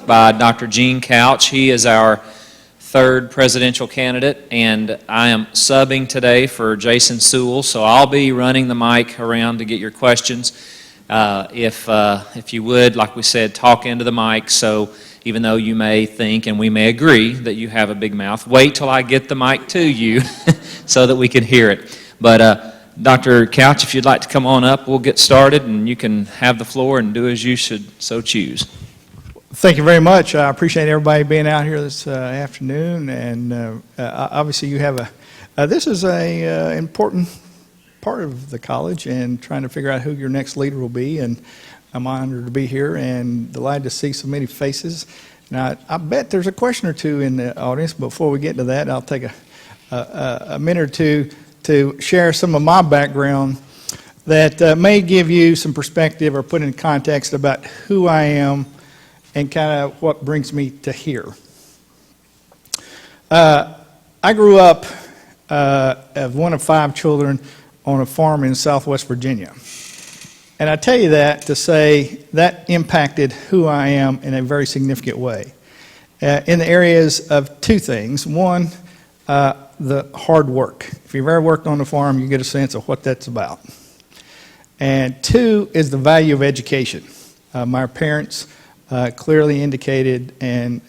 by Dr. Gene Couch. He is our third presidential candidate, and I am subbing today for Jason Sewell, so I'll be running the mic around to get your questions. If you would, like we said, talk into the mic, so even though you may think and we may agree that you have a big mouth, wait till I get the mic to you so that we can hear it. But Dr. Couch, if you'd like to come on up, we'll get started, and you can have the floor and do as you should so choose. Thank you very much. I appreciate everybody being out here this afternoon, and obviously you have this is a important part of the college and trying to figure out who your next leader will be, and I'm honored to be here and delighted to see so many faces. Now, I bet there's a question or two in the audience. Before we get to that, I'll take a minute or two to share some of my background that may give you some perspective or put in context about who I am and kind of what brings me to here. I grew up as one of 5 children on a farm in Southwest Virginia. And I tell you that to say that impacted who I am in a very significant way. In the areas of 2 things. One, the hard work. If you've ever worked on the farm, you get a sense of what that's about. And 2 is the value of education. My parents clearly indicated and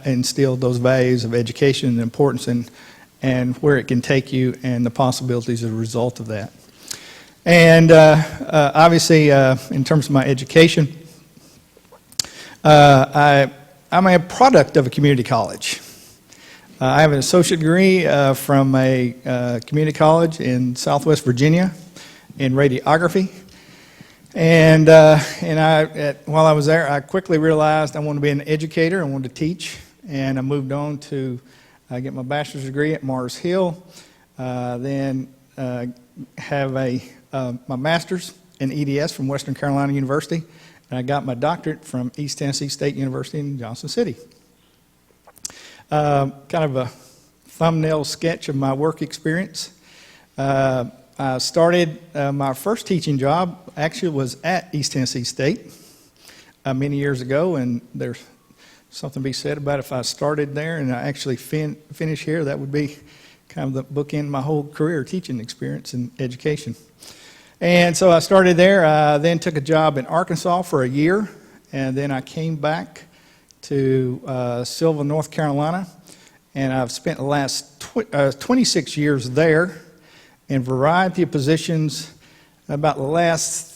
instilled those values of education and importance and where it can take you and the possibilities as a result of that. And obviously, in terms of my education, I'm a product of a community college. I have an associate degree from a community college in Southwest Virginia in radiography. And while I was there, I quickly realized I wanted to be an educator. I wanted to teach. And I moved on to get my bachelor's degree at Mars Hill. Then have my master's in EDS from Western Carolina University. And I got my doctorate from East Tennessee State University in Johnson City. Kind of a thumbnail sketch of my work experience. I started my first teaching job actually was at East Tennessee State many years ago, and there's something to be said about if I started there and I actually finish here, that would be kind of the bookend of my whole career teaching experience in education. And so I started there, then took a job in Arkansas for a year, and then I came back to Sylva, North Carolina, and I've spent the last 26 years there in a variety of positions, about the last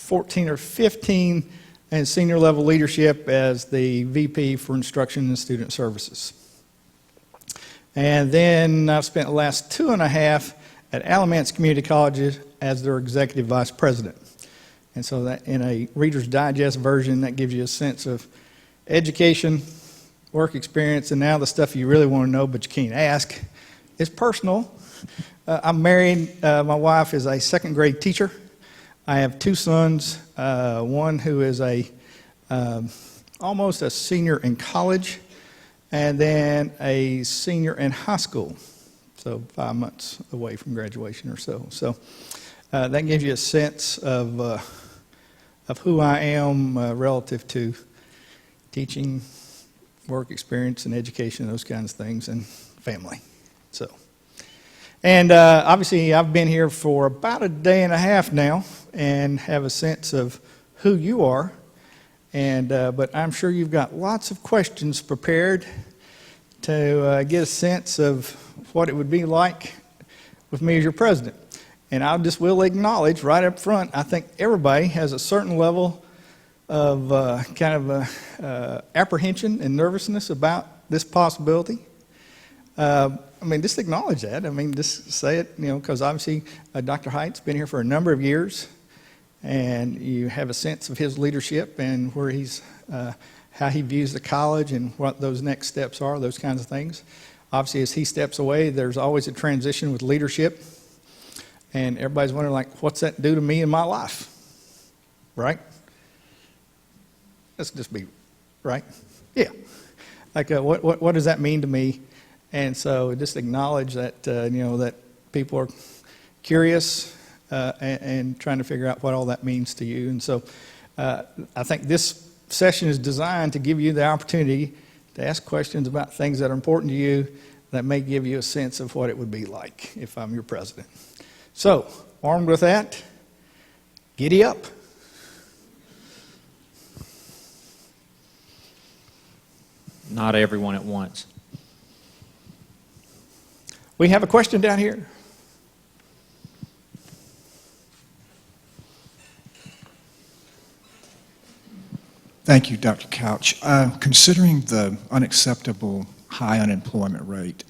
14 or 15 in senior level leadership as the VP for Instruction and Student Services. And then I've spent the last 2.5 at Alamance Community College as their executive vice president. And so that in a Reader's Digest version, that gives you a sense of education, work experience, and now the stuff you really want to know but you can't ask is personal. I'm married. My wife is a second grade teacher. I have 2 sons, one who is almost a senior in college, and then a senior in high school, so 5 months away from graduation or so. So that gives you a sense of who I am relative to teaching, work experience, and education, those kinds of things, and family. So, and obviously, I've been here for about a day and a half now, and have a sense of who you are. And but I'm sure you've got lots of questions prepared to get a sense of what it would be like with me as your president. And I just will acknowledge right up front, I think everybody has a certain level of apprehension and nervousness about this possibility. I mean, just acknowledge that. I mean, just say it, because obviously Dr. Height's been here for a number of years, and you have a sense of his leadership and where he's, how he views the college and what those next steps are, those kinds of things. Obviously, as he steps away, there's always a transition with leadership, and everybody's wondering, like, what's that do to me in my life, right? Let's just be right. Yeah. Like, what does that mean to me? And so just acknowledge that, that people are curious and trying to figure out what all that means to you. And so I think this session is designed to give you the opportunity to ask questions about things that are important to you that may give you a sense of what it would be like if I'm your president. So, armed with that, giddy up. Not everyone at once. We have a question down here. Thank you, Dr. Couch. Considering the unacceptable high unemployment rate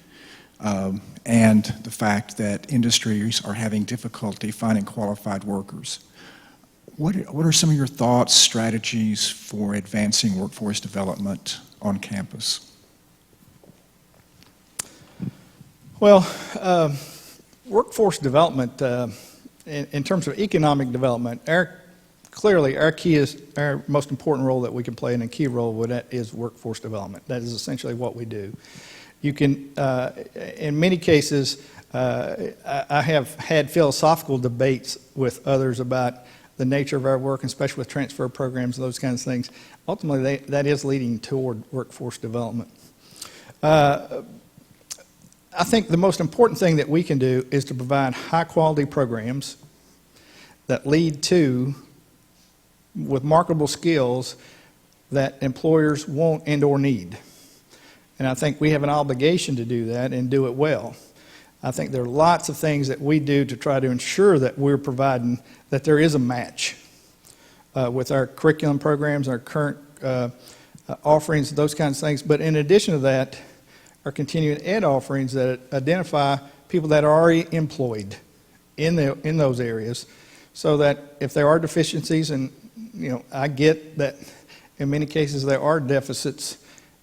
and the fact that industries are having difficulty finding qualified workers, what are some of your thoughts, strategies for advancing workforce development on campus? Well, workforce development, in terms of economic development, clearly our most important role that we can play, and a key role with that, is workforce development. That is essentially what we do. You can, in many cases, I have had philosophical debates with others about the nature of our work, and especially with transfer programs and those kinds of things. Ultimately, that is leading toward workforce development. I think the most important thing that we can do is to provide high-quality programs that lead to, with marketable skills, that employers want and or need. And I think we have an obligation to do that and do it well. I think there are lots of things that we do to try to ensure that we're providing, that there is a match with our curriculum programs, our current offerings, those kinds of things. But in addition to that, our continuing ed offerings that identify people that are already employed in those areas, so that if there are deficiencies, and I get that in many cases there are deficits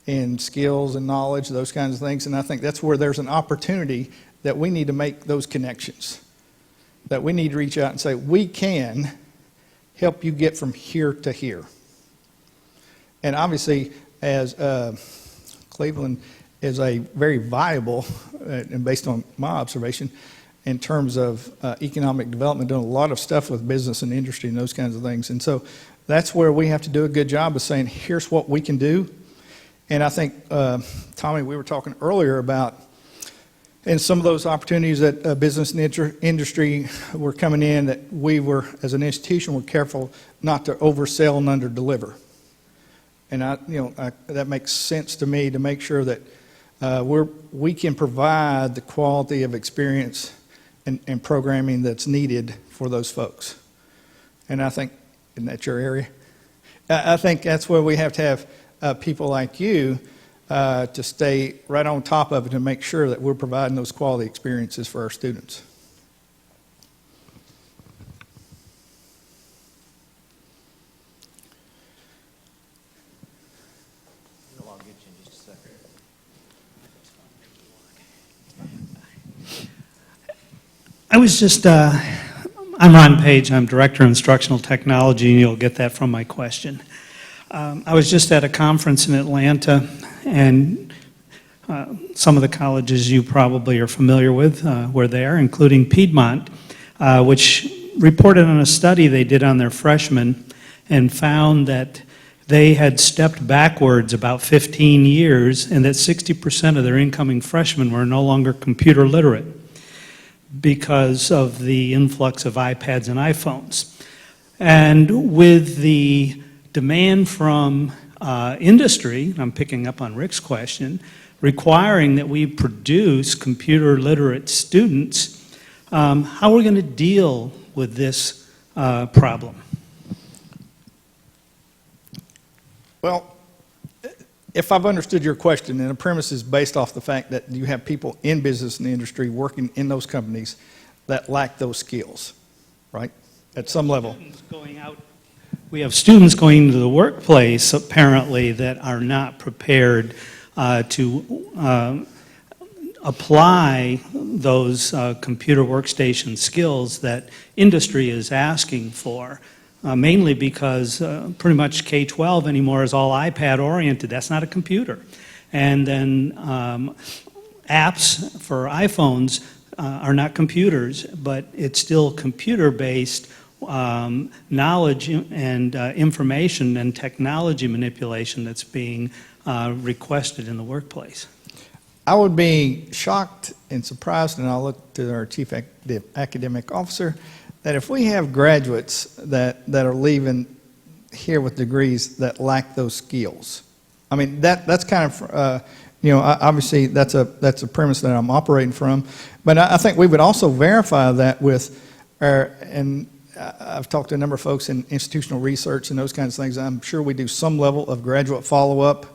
in skills and knowledge, those kinds of things, and I think that's where there's an opportunity that we need to make those connections, that we need to reach out and say, we can help you get from here to here. And obviously, as Cleveland is a very viable, and based on my observation, in terms of economic development, doing a lot of stuff with business and industry and those kinds of things. And so that's where we have to do a good job of saying, here's what we can do. And I think, Tommy, we were talking earlier about, and some of those opportunities that business and industry were coming in, that we were, as an institution, were careful not to oversell and underdeliver. And that makes sense to me, to make sure that we can provide the quality of experience and programming that's needed for those folks. And I think, isn't that your area? I think that's where we have to have people like you to stay right on top of it and make sure that we're providing those quality experiences for our students. I'll get you in just a second. I was just, I'm Ron Page, I'm Director of Instructional Technology, and you'll get that from my question. I was just at a conference in Atlanta, and some of the colleges you probably are familiar with were there, including Piedmont, which reported on a study they did on their freshmen and found that they had stepped backwards about 15 years and that 60% of their incoming freshmen were no longer computer literate because of the influx of iPads and iPhones. And with the demand from industry, I'm picking up on Rick's question, requiring that we produce computer literate students, how are we going to deal with this problem? Well, if I've understood your question, and the premise is based off the fact that you have people in business and industry working in those companies that lack those skills, right? At some level. We have students going to the workplace, apparently, that are not prepared to apply those computer workstation skills that industry is asking for. Mainly because pretty much K-12 anymore is all iPad oriented. That's not a computer. And then apps for iPhones are not computers, but it's still computer based knowledge and information and technology manipulation that's being requested in the workplace? I would be shocked and surprised, and I'll look to our chief academic officer, that if we have graduates that are leaving here with degrees that lack those skills. I mean, that's kind of, obviously that's a premise that I'm operating from, but I think we would also verify that with and I've talked to a number of folks in institutional research and those kinds of things. I'm sure we do some level of graduate follow-up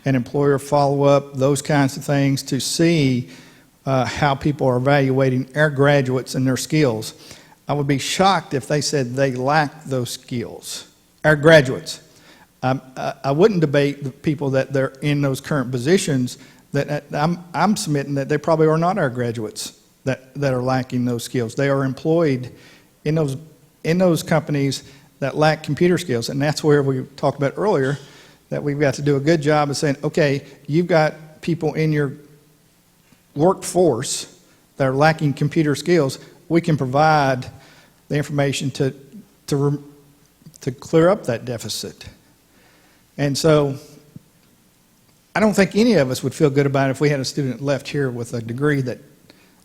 and employer follow-up, those kinds of things, to see how people are evaluating our graduates and their skills. I would be shocked if they said they lack those skills, our graduates. I wouldn't debate the people that they're in those current positions. That I'm submitting that they probably are not our graduates that are lacking those skills. They are employed in those companies that lack computer skills, and that's where we talked about earlier, that we've got to do a good job of saying, okay, you've got people in your workforce that are lacking computer skills. We can provide the information to clear up that deficit. And so I don't think any of us would feel good about it if we had a student left here with a degree that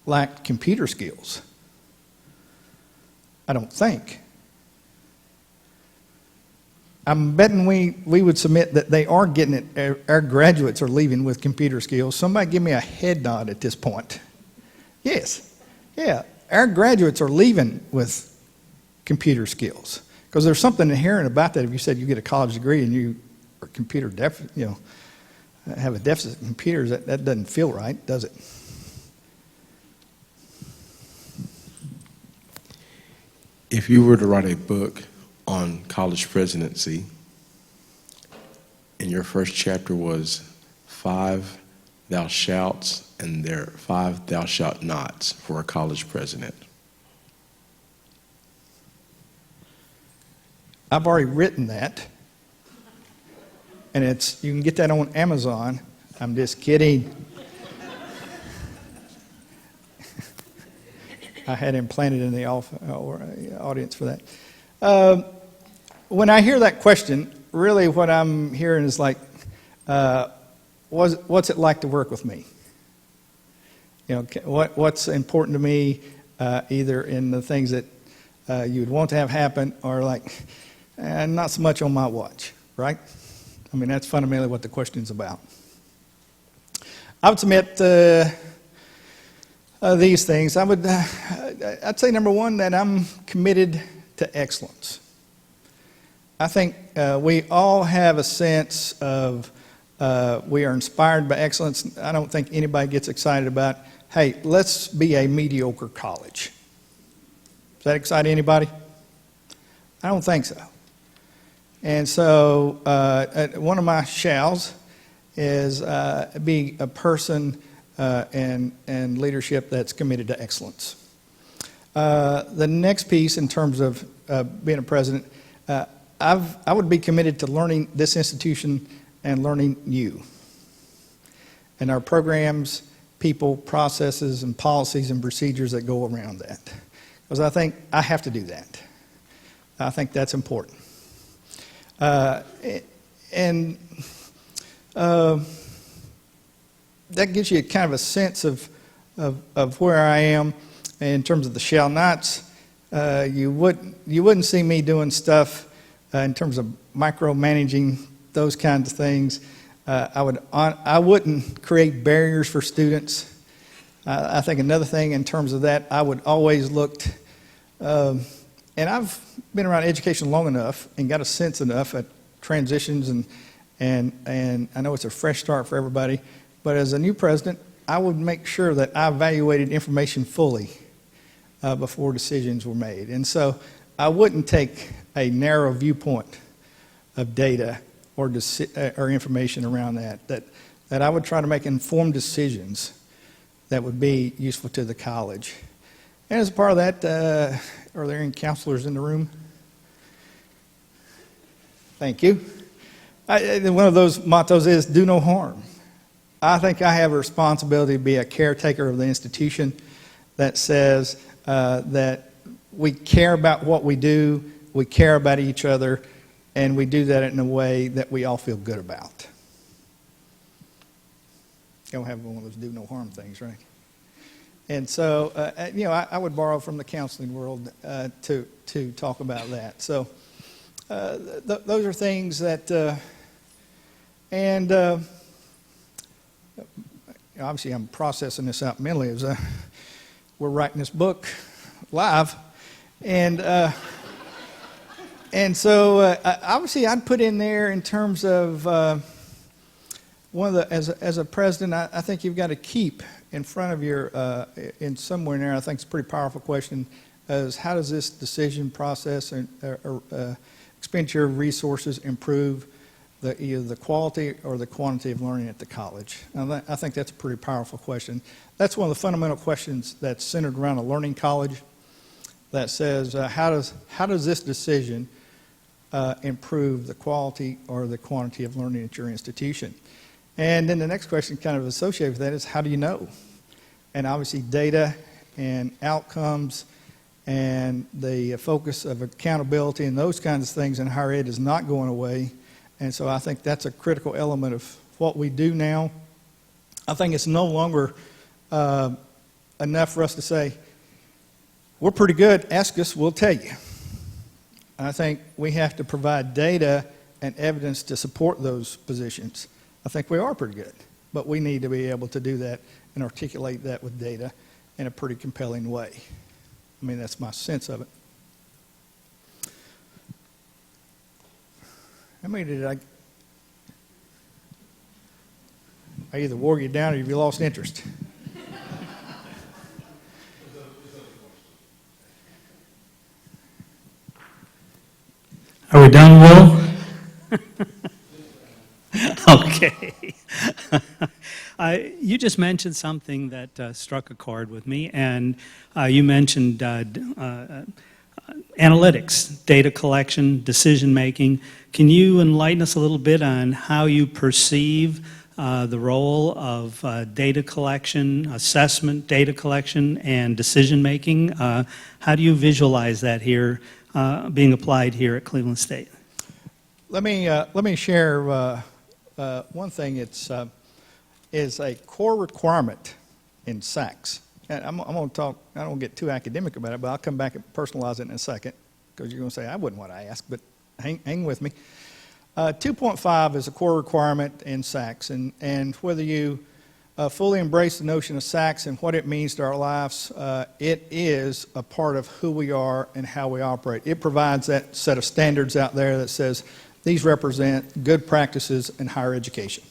lacked computer skills. I don't think. I'm betting we would submit that they are getting it. Our graduates are leaving with computer skills. Somebody give me a head nod at this point. Yes. Yeah. Our graduates are leaving with computer skills. Because there's something inherent about that. If you said you get a college degree and you are computer have a deficit in computers, that doesn't feel right, does it? If you were to write a book on college presidency, and your first chapter was 5 thou shalts and there 5 thou shalt nots for a college president. I've already written that, and you can get that on Amazon. I'm just kidding. I had him planted in the audience for that. When I hear that question, really what I'm hearing is like, what's it like to work with me? What's important to me, either in the things that you would want to have happen, or like, not so much on my watch, right? I mean, that's fundamentally what the question's about. I would submit these things. I'd say number one, that I'm committed to excellence. I think we all have a sense of we are inspired by excellence. I don't think anybody gets excited about, hey, let's be a mediocre college. Does that excite anybody? I don't think so. And so one of my shalls is be a person and leadership that's committed to excellence. The next piece in terms of being a president, I would be committed to learning this institution and learning you. And our programs, people, processes, and policies and procedures that go around that. Because I think I have to do that. I think that's important. And that gives you kind of a sense of where I am in terms of the shall nots. You wouldn't see me doing stuff in terms of micromanaging those kinds of things. I wouldn't create barriers for students. I think another thing in terms of that, I would always look, and I've been around education long enough and got a sense enough at transitions, and I know it's a fresh start for everybody, but as a new president, I would make sure that I evaluated information fully before decisions were made. And so I wouldn't take a narrow viewpoint of data or information around that I would try to make informed decisions that would be useful to the college. And as a part of that, are there any counselors in the room? Thank you. One of those mottos is do no harm. I think I have a responsibility to be a caretaker of the institution that says that we care about what we do, we care about each other, and we do that in a way that we all feel good about. You don't have one of those do no harm things, right? And so, I would borrow from the counseling world to talk about that. So those are things that, obviously I'm processing this out mentally as we're writing this book live. And so obviously I'd put in there in terms of one of the, as a president, I think you've got to keep in front of your, in somewhere in there, I think it's a pretty powerful question, is how does this decision process and expenditure of resources improve either the quality or the quantity of learning at the college? Now, I think that's a pretty powerful question. That's one of the fundamental questions that's centered around a learning college that says, how does this decision improve the quality or the quantity of learning at your institution? And then the next question kind of associated with that is, how do you know? And obviously data and outcomes and the focus of accountability and those kinds of things in higher ed is not going away. And so I think that's a critical element of what we do now. I think it's no longer enough for us to say, we're pretty good, ask us, we'll tell you. I think we have to provide data and evidence to support those positions. I think we are pretty good, but we need to be able to do that and articulate that with data in a pretty compelling way. I mean, that's my sense of it. How many did I either wore you down or have you lost interest? Are we done, Will? Okay. You just mentioned something that struck a chord with me, and you mentioned analytics, data collection, decision-making. Can you enlighten us a little bit on how you perceive the role of data collection, assessment, data collection, and decision-making? How do you visualize that here being applied here at Cleveland State? Let me share one thing. It's is a core requirement in SACS. And I'm going to talk. I don't get too academic about it, but I'll come back and personalize it in a second because you're going to say I wouldn't want to ask, but hang with me. 2.5 is a core requirement in SACS, and whether you fully embrace the notion of SACS and what it means to our lives, it is a part of who we are and how we operate. It provides that set of standards out there that says these represent good practices in higher education.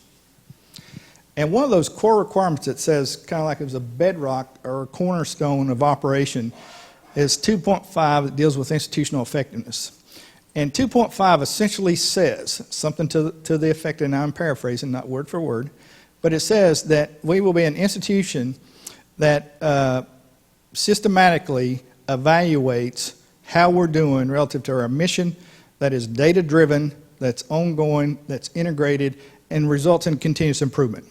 And one of those core requirements that says kind of like it was a bedrock or a cornerstone of operation is 2.5 that deals with institutional effectiveness. And 2.5 essentially says something to the effect, and I'm paraphrasing, not word for word, but it says that we will be an institution that systematically evaluates how we're doing relative to our mission, that is data-driven, that's ongoing, that's integrated, and results in continuous improvement.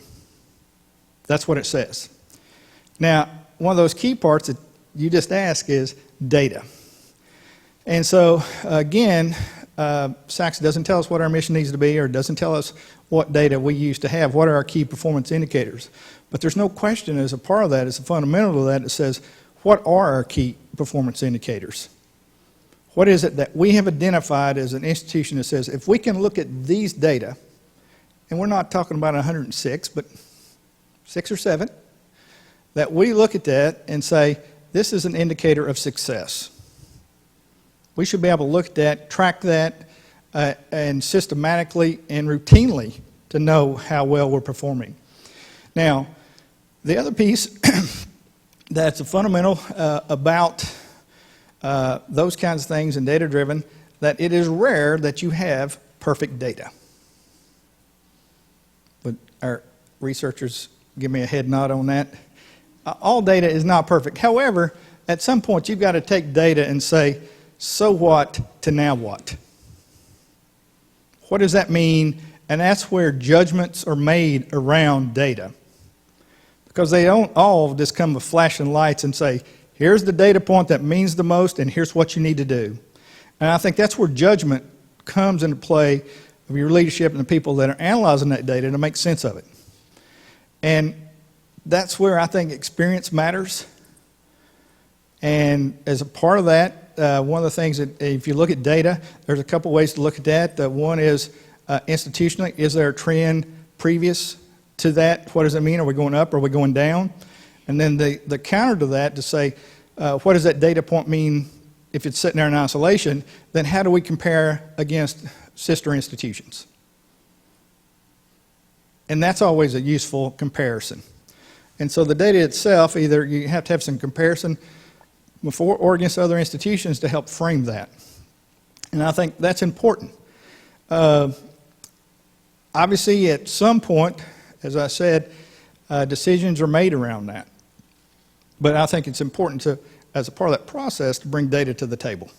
That's what it says. Now, one of those key parts that you just asked is data. And so, again, SACS doesn't tell us what our mission needs to be or doesn't tell us what data we used to have, what are our key performance indicators. But there's no question as a part of that, as a fundamental of that, it says, what are our key performance indicators? What is it that we have identified as an institution that says, if we can look at these data, and we're not talking about 106, but 6 or 7, that we look at that and say, this is an indicator of success. We should be able to look at that, track that, and systematically and routinely to know how well we're performing. Now, the other piece that's a fundamental about those kinds of things and data-driven, that it is rare that you have perfect data. But our researchers give me a head nod on that. All data is not perfect. However, at some point you've got to take data and say, so what to now what? What does that mean? And that's where judgments are made around data. Because they don't all just come with flashing lights and say, here's the data point that means the most, and here's what you need to do. And I think that's where judgment comes into play of your leadership and the people that are analyzing that data to make sense of it. And that's where I think experience matters. And as a part of that, one of the things that if you look at data, there's a couple ways to look at that. One is institutionally, is there a trend previous to that? What does it mean? Are we going up? Are we going down? And then the counter to that to say, what does that data point mean if it's sitting there in isolation? Then how do we compare against sister institutions? And that's always a useful comparison. And so the data itself, either you have to have some comparison before or against other institutions to help frame that. And I think that's important. Obviously, at some point, as I said, decisions are made around that. But I think it's important to, as a part of that process, to bring data to the table.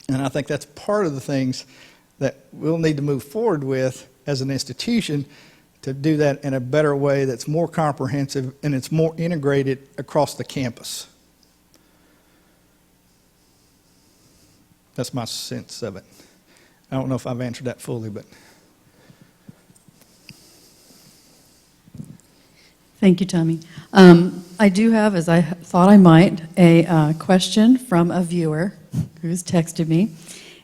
And I think that's part of the things that we'll need to move forward with as an institution to do that in a better way that's more comprehensive and it's more integrated across the campus. That's my sense of it. I don't know if I've answered that fully, but... Thank you, Tommy. I do have, as I thought I might, a question from a viewer who's texted me.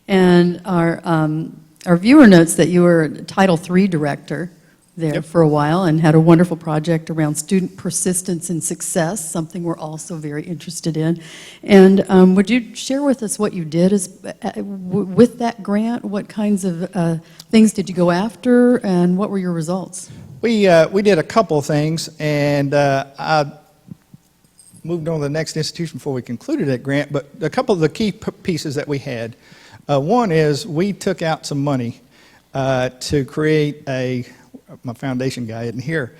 And our viewer notes that you were Title III director there for a while and had a wonderful project around student persistence and success, something we're also very interested in. And would you share with us what you did with that grant? What kinds of things did you go after, and what were your results? We did a couple of things, and I moved on to the next institution before we concluded that grant, but a couple of the key pieces that we had. One is we took out some money to create my foundation guy isn't here,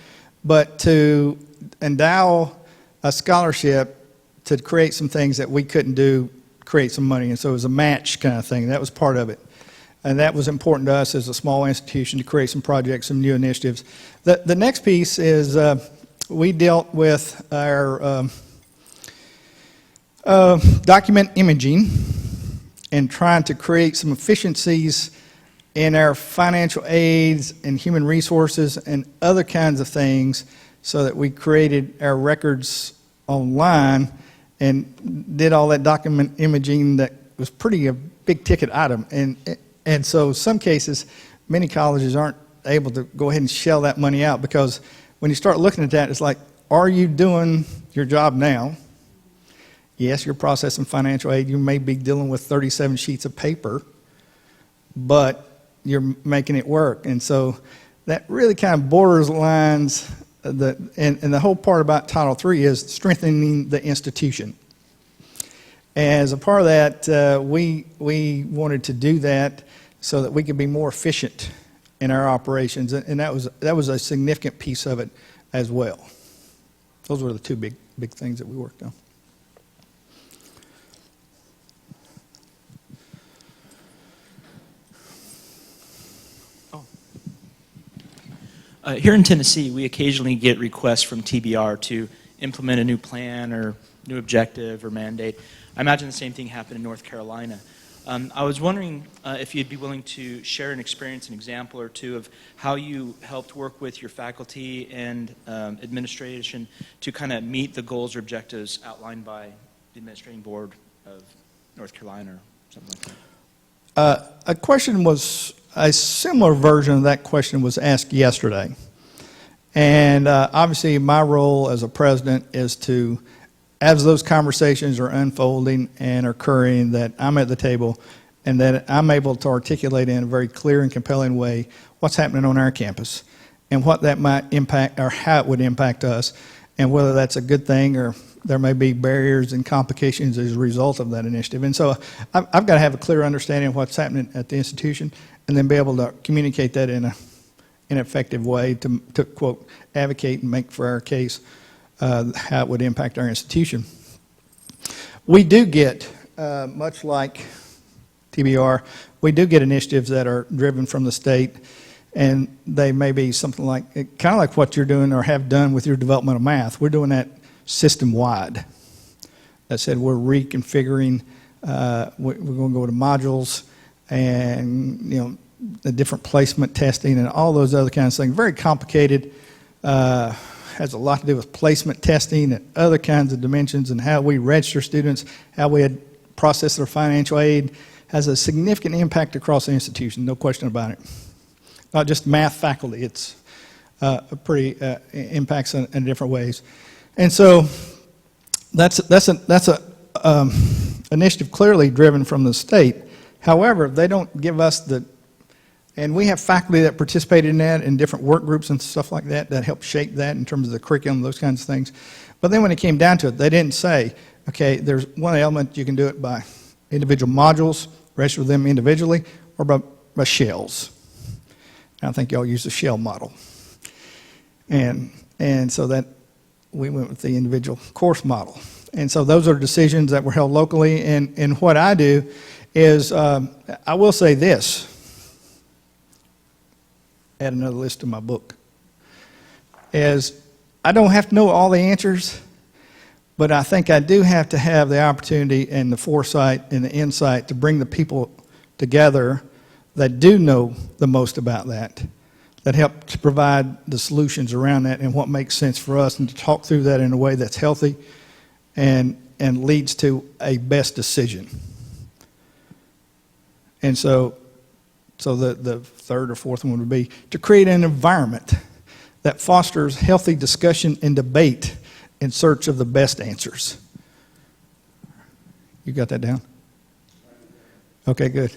but to endow a scholarship to create some things that we couldn't do, create some money. And so it was a match kind of thing. That was part of it. And that was important to us as a small institution to create some projects, some new initiatives. The next piece is we dealt with our document imaging and trying to create some efficiencies in our financial aids and human resources and other kinds of things so that we created our records online and did all that document imaging that was pretty a big ticket item. And so some cases, many colleges aren't able to go ahead and shell that money out because when you start looking at that, it's like, are you doing your job now? Yes, you're processing financial aid. You may be dealing with 37 sheets of paper, but you're making it work. And so that really kind of borders lines, and the whole part about Title III is strengthening the institution. As a part of that, we wanted to do that so that we could be more efficient in our operations, and that was a significant piece of it as well. Those were the two big things that we worked on. Here in Tennessee, we occasionally get requests from TBR to implement a new plan or new objective or mandate. I imagine the same thing happened in North Carolina. I was wondering if you'd be willing to share an experience, an example or two of how you helped work with your faculty and administration to kind of meet the goals or objectives outlined by the Administrating Board of North Carolina or something like that. A similar version of that question was asked yesterday. And obviously my role as a president is to, as those conversations are unfolding and occurring, that I'm at the table and that I'm able to articulate in a very clear and compelling way what's happening on our campus and what that might impact or how it would impact us and whether that's a good thing or there may be barriers and complications as a result of that initiative. And so I've got to have a clear understanding of what's happening at the institution and then be able to communicate that in an effective way to quote, advocate and make for our case how it would impact our institution. We do get, much like TBR, we do get initiatives that are driven from the state, and they may be something like, kind of like what you're doing or have done with your development of math. We're doing that system-wide. that said we're reconfiguring, we're going to go to modules and, the different placement testing and all those other kinds of things. Very complicated. Has a lot to do with placement testing and other kinds of dimensions and how we register students, how we process their financial aid. Has a significant impact across the institution, no question about it. Not just math faculty, it's pretty impacts in different ways. And so that's a initiative clearly driven from the state. However, they don't give us and we have faculty that participated in that in different work groups and stuff like that help shape that in terms of the curriculum, those kinds of things. But then when it came down to it, they didn't say, okay, there's one element you can do it by individual modules, register them individually, or by shells. And I think y'all use the shell model. And so that we went with the individual course model. And so those are decisions that were held locally. And what I do is, I will say this, add another list to my book, is I don't have to know all the answers, but I think I do have to have the opportunity and the foresight and the insight to bring the people together that do know the most about that help to provide the solutions around that and what makes sense for us, and to talk through that in a way that's healthy and leads to a best decision. And so the third or fourth one would be to create an environment that fosters healthy discussion and debate in search of the best answers. You got that down? Okay, good.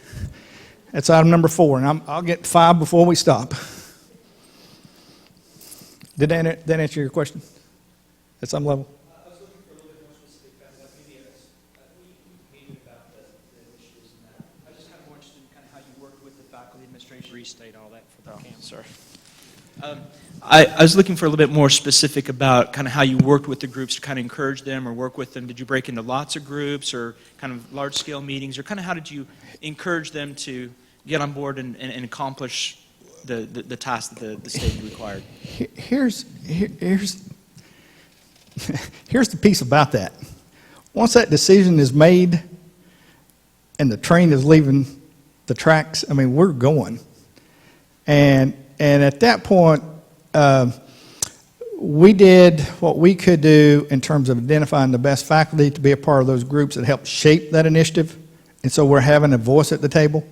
That's item number 4, and I'll get 5 before we stop. Did that answer your question at some level? I was looking for a little bit more specific, maybe we meeting about the initiatives and that. I was just kind of more interested in kind of how you worked with the faculty administration. Restate all that for the cancer. I was looking for a little bit more specific about kind of how you worked with the groups to kind of encourage them or work with them. Did you break into lots of groups or kind of large-scale meetings, or kind of how did you encourage them to get on board and accomplish the task that the state required? Here's the piece about that. Once that decision is made and the train is leaving the tracks, I mean, we're going. And at that point, we did what we could do in terms of identifying the best faculty to be a part of those groups that help shape that initiative. And so we're having a voice at the table.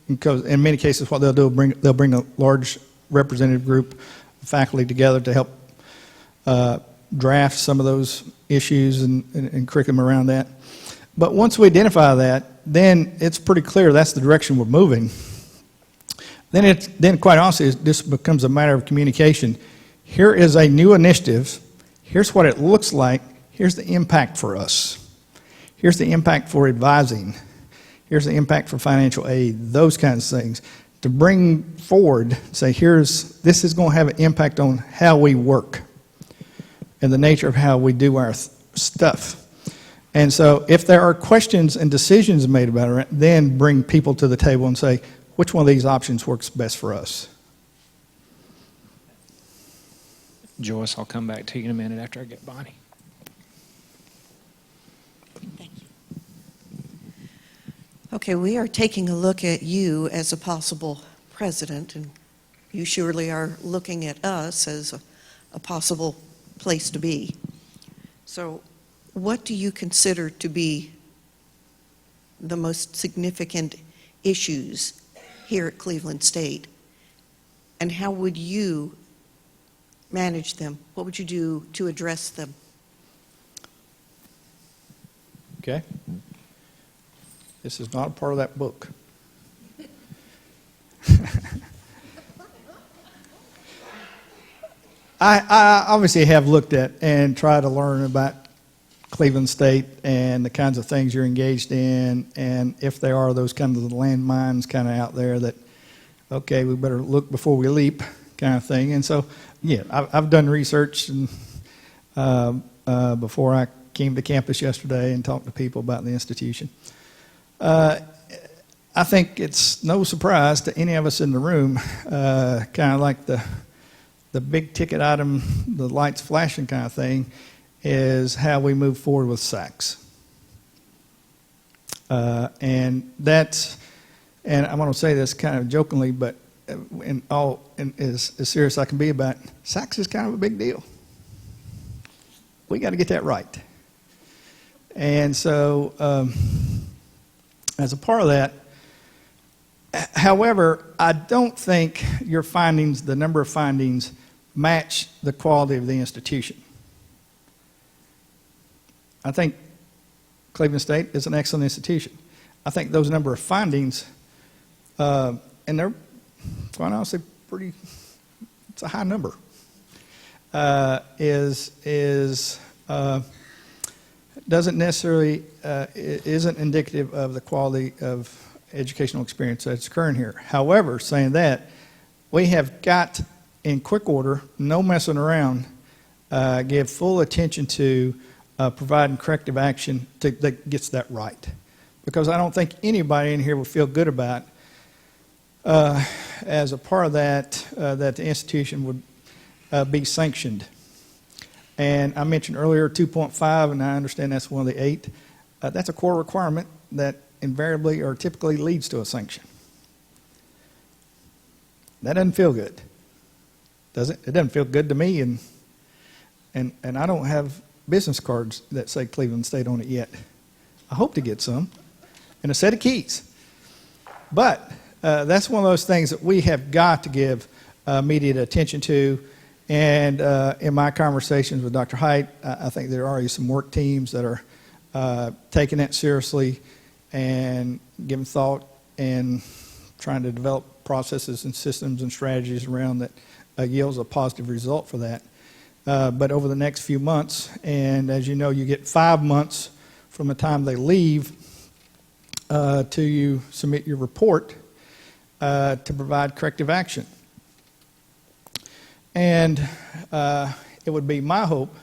Because in many cases, what they'll do, they'll bring a large representative group of faculty together to help draft some of those issues and curriculum around that. But once we identify that, then it's pretty clear that's the direction we're moving. Then quite honestly, this becomes a matter of communication. Here is a new initiative. Here's what it looks like. Here's the impact for us. Here's the impact for advising. Here's the impact for financial aid, those kinds of things. To bring forward, say, this is going to have an impact on how we work and the nature of how we do our stuff. And so if there are questions and decisions made about it, then bring people to the table and say, which one of these options works best for us? Joyce, I'll come back to you in a minute after I get Bonnie. Thank you. Okay, we are taking a look at you as a possible president, and you surely are looking at us as a possible place to be. So what do you consider to be the most significant issues here at Cleveland State, and how would you manage them? What would you do to address them? Okay? This is not a part of that book. I obviously have looked at and tried to learn about Cleveland State and the kinds of things you're engaged in, and if there are those kinds of landmines kind of out there that, okay, we better look before we leap kind of thing. And so, yeah, I've done research and before I came to campus yesterday and talked to people about the institution. I think it's no surprise to any of us in the room, kind of like the big ticket item, the lights flashing kind of thing, is how we move forward with SACS. And that's, and I'm going to say this kind of jokingly, but as serious I can be about it, SACS is kind of a big deal. We got to get that right. And so, as a part of that, however, I don't think your findings, the number of findings, match the quality of the institution. I think Cleveland State is an excellent institution. I think those number of findings, and they're, quite honestly, it's a high number, doesn't necessarily, isn't indicative of the quality of educational experience that's occurring here. However, saying that, we have got, in quick order, no messing around, give full attention to providing corrective action that gets that right. Because I don't think anybody in here would feel good about, as a part of that, that the institution would be sanctioned. And I mentioned earlier 2.5, and I understand that's one of the 8. That's a core requirement that invariably or typically leads to a sanction. That doesn't feel good, does it? It doesn't feel good to me, and I don't have business cards that say Cleveland State on it yet. I hope to get some, and a set of keys. But that's one of those things that we have got to give immediate attention to. And in my conversations with Dr. Height, I think there are already some work teams that are taking that seriously and giving thought and trying to develop processes and systems and strategies around that yields a positive result for that. But over the next few months, and as you know, you get 5 months from the time they leave to you submit your report to provide corrective action. And it would be my hope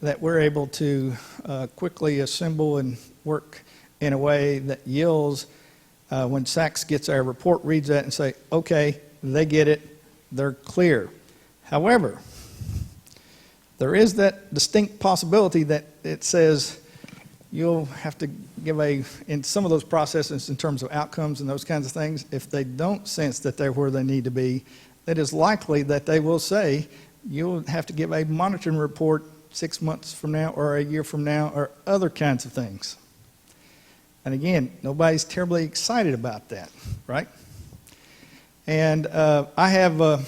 that we're able to quickly assemble and work in a way that yields, when SACS gets our report, reads that and say, okay, they get it, they're clear. However, there is that distinct possibility that it says you'll have to give in some of those processes in terms of outcomes and those kinds of things, if they don't sense that they're where they need to be, it is likely that they will say you'll have to give a monitoring report 6 months from now or a year from now or other kinds of things. And again, nobody's terribly excited about that, right? And I have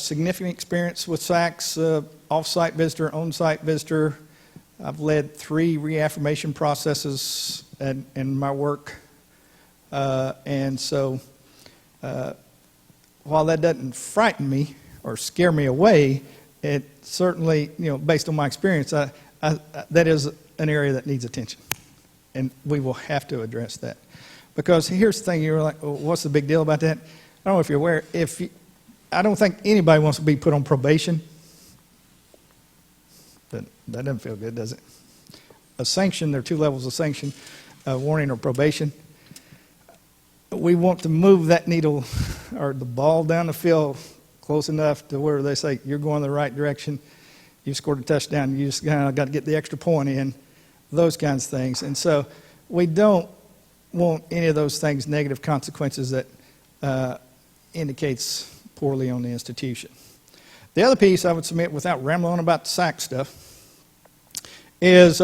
significant experience with SACS, off-site visitor, on-site visitor. I've led 3 reaffirmation processes in my work. And so while that doesn't frighten me or scare me away, it certainly, based on my experience, that is an area that needs attention. And we will have to address that. Because here's the thing, you're like, well, what's the big deal about that? I don't know if you're aware, I don't think anybody wants to be put on probation. That doesn't feel good, does it? A sanction, there are 2 levels of sanction, warning or probation. We want to move that needle or the ball down the field close enough to where they say, you're going the right direction, you scored a touchdown, you just got to get the extra point in, those kinds of things. And so we don't want any of those things, negative consequences that indicates poorly on the institution. The other piece I would submit, without rambling on about the SACS stuff, is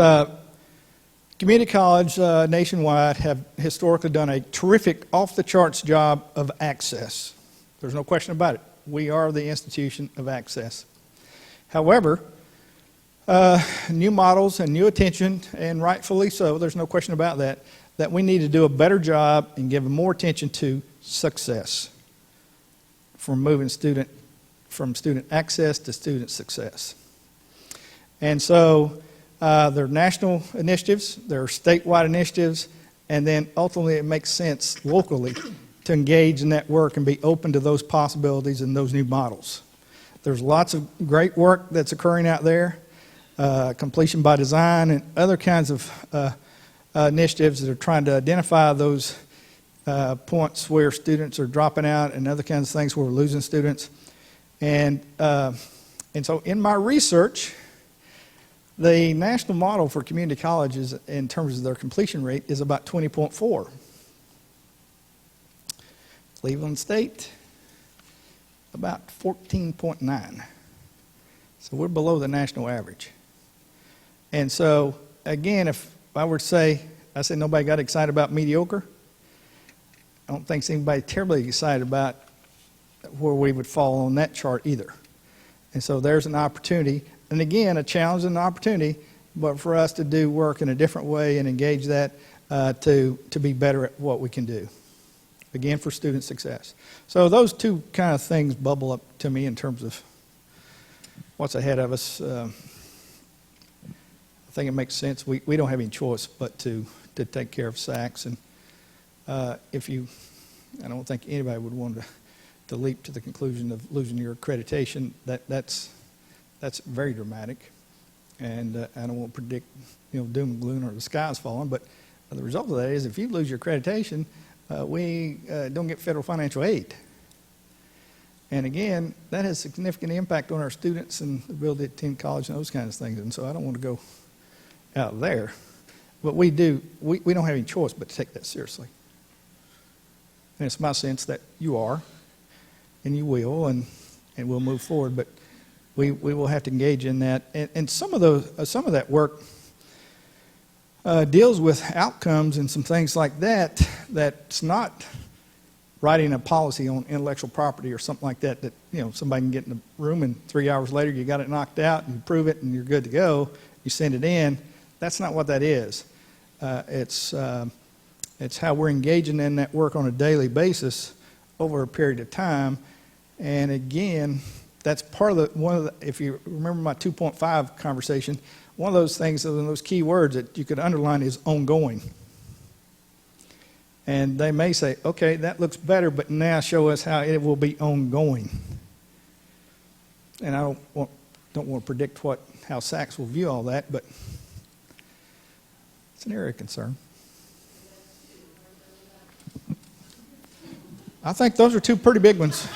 community college nationwide have historically done a terrific, off-the-charts job of access. There's no question about it. We are the institution of access. However, new models and new attention, and rightfully so, there's no question about that we need to do a better job and give more attention to success, from moving from student access to student success. And so there are national initiatives, there are statewide initiatives, and then ultimately it makes sense locally to engage in that work and be open to those possibilities and those new models. There's lots of great work that's occurring out there, completion by design and other kinds of initiatives that are trying to identify those points where students are dropping out and other kinds of things where we're losing students. And so in my research, The national model for community colleges in terms of their completion rate is about 20.4. Cleveland State, about 14.9. So we're below the national average. And so, again, if I were to say, I said nobody got excited about mediocre, I don't think anybody terribly excited about where we would fall on that chart either. And so there's an opportunity, and again, a challenge and an opportunity, but for us to do work in a different way and engage that to be better at what we can do. Again, for student success. So those two kind of things bubble up to me in terms of what's ahead of us. I think it makes sense. We don't have any choice but to take care of SACS. And I don't think anybody would want to leap to the conclusion of losing your accreditation. That's very dramatic. And I don't want to predict, doom and gloom or the sky's falling. But the result of that is if you lose your accreditation, we don't get federal financial aid. And again, that has significant impact on our students and the ability to attend college and those kinds of things. And so I don't want to go out there. But we don't have any choice but to take that seriously. And it's my sense that you are, and you will, and we'll move forward. But we will have to engage in that. And some of that work deals with outcomes and some things like that. That's not writing a policy on intellectual property or something like that. That somebody can get in the room and 3 hours later you got it knocked out and you prove it and you're good to go. You send it in. That's not what that is. It's how we're engaging in that work on a daily basis over a period of time. And again, that's part of if you remember my 2.5 conversation, one of those things, those key words that you could underline is ongoing. And they may say, okay, that looks better, but now show us how it will be ongoing. And I don't want to predict how SACS will view all that, but it's an area of concern. I think those are two pretty big ones.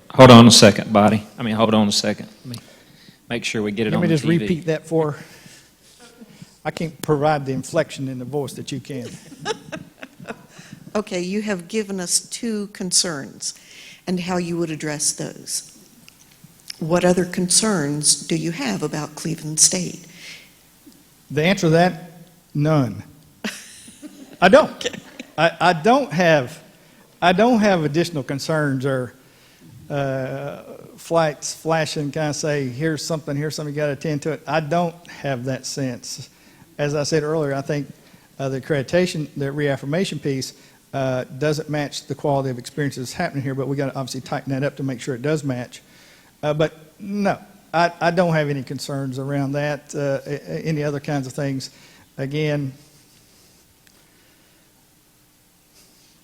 Hold on a second, Bonnie. Hold on a second. Let me make sure we get it on Let the me just TV. repeat that for her. I can't provide the inflection in the voice that you can. Okay, you have given us two concerns and how you would address those. What other concerns do you have about Cleveland State? The answer to that, none. I don't. Okay. I don't have additional concerns or flights flashing, kind of say, here's something you got to attend to it. I don't have that sense. As I said earlier, I think the accreditation, the reaffirmation piece, doesn't match the quality of experiences happening here, but we got to obviously tighten that up to make sure it does match. But no, I don't have any concerns around that. Any other kinds of things, again,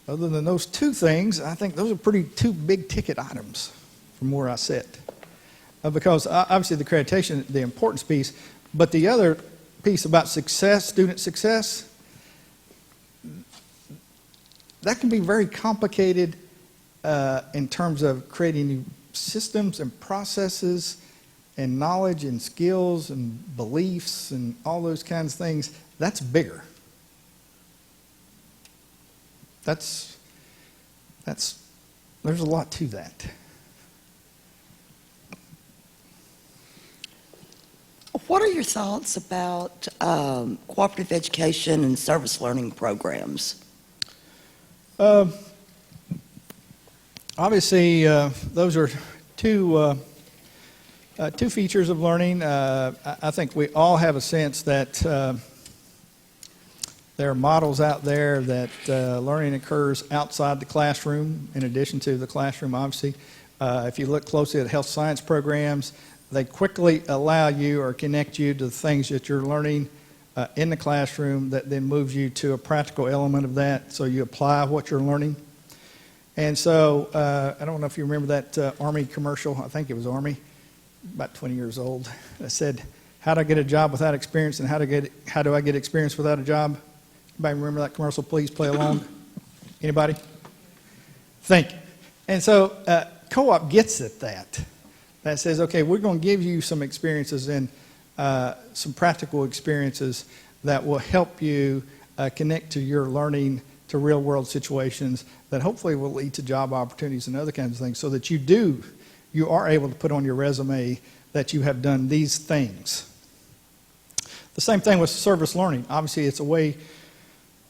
other than those two things, I think those are two big ticket items from where I sit. Because obviously the accreditation, the importance piece, but the other piece about success, student success, that can be very complicated in terms of creating new systems and processes and knowledge and skills and beliefs and all those kinds of things. That's bigger. There's a lot to that. What are your thoughts about cooperative education and service learning programs? Obviously, those are two features of learning. I think we all have a sense that there are models out there that learning occurs outside the classroom, in addition to the classroom, obviously. If you look closely at health science programs, they quickly allow you or connect you to the things that you're learning in the classroom that then moves you to a practical element of that, so you apply what you're learning. And so, I don't know if you remember that Army commercial, I think it was Army, about 20 years old, that said, how do I get a job without experience and how do I get experience without a job? Anybody remember that commercial? Please play along. Anybody? Think. And so, co-op gets at that. That says, okay, we're going to give you some experiences and some practical experiences that will help you connect to your learning to real-world situations that hopefully will lead to job opportunities and other kinds of things, so that you are able to put on your resume that you have done these things. The same thing with service learning. Obviously, it's a way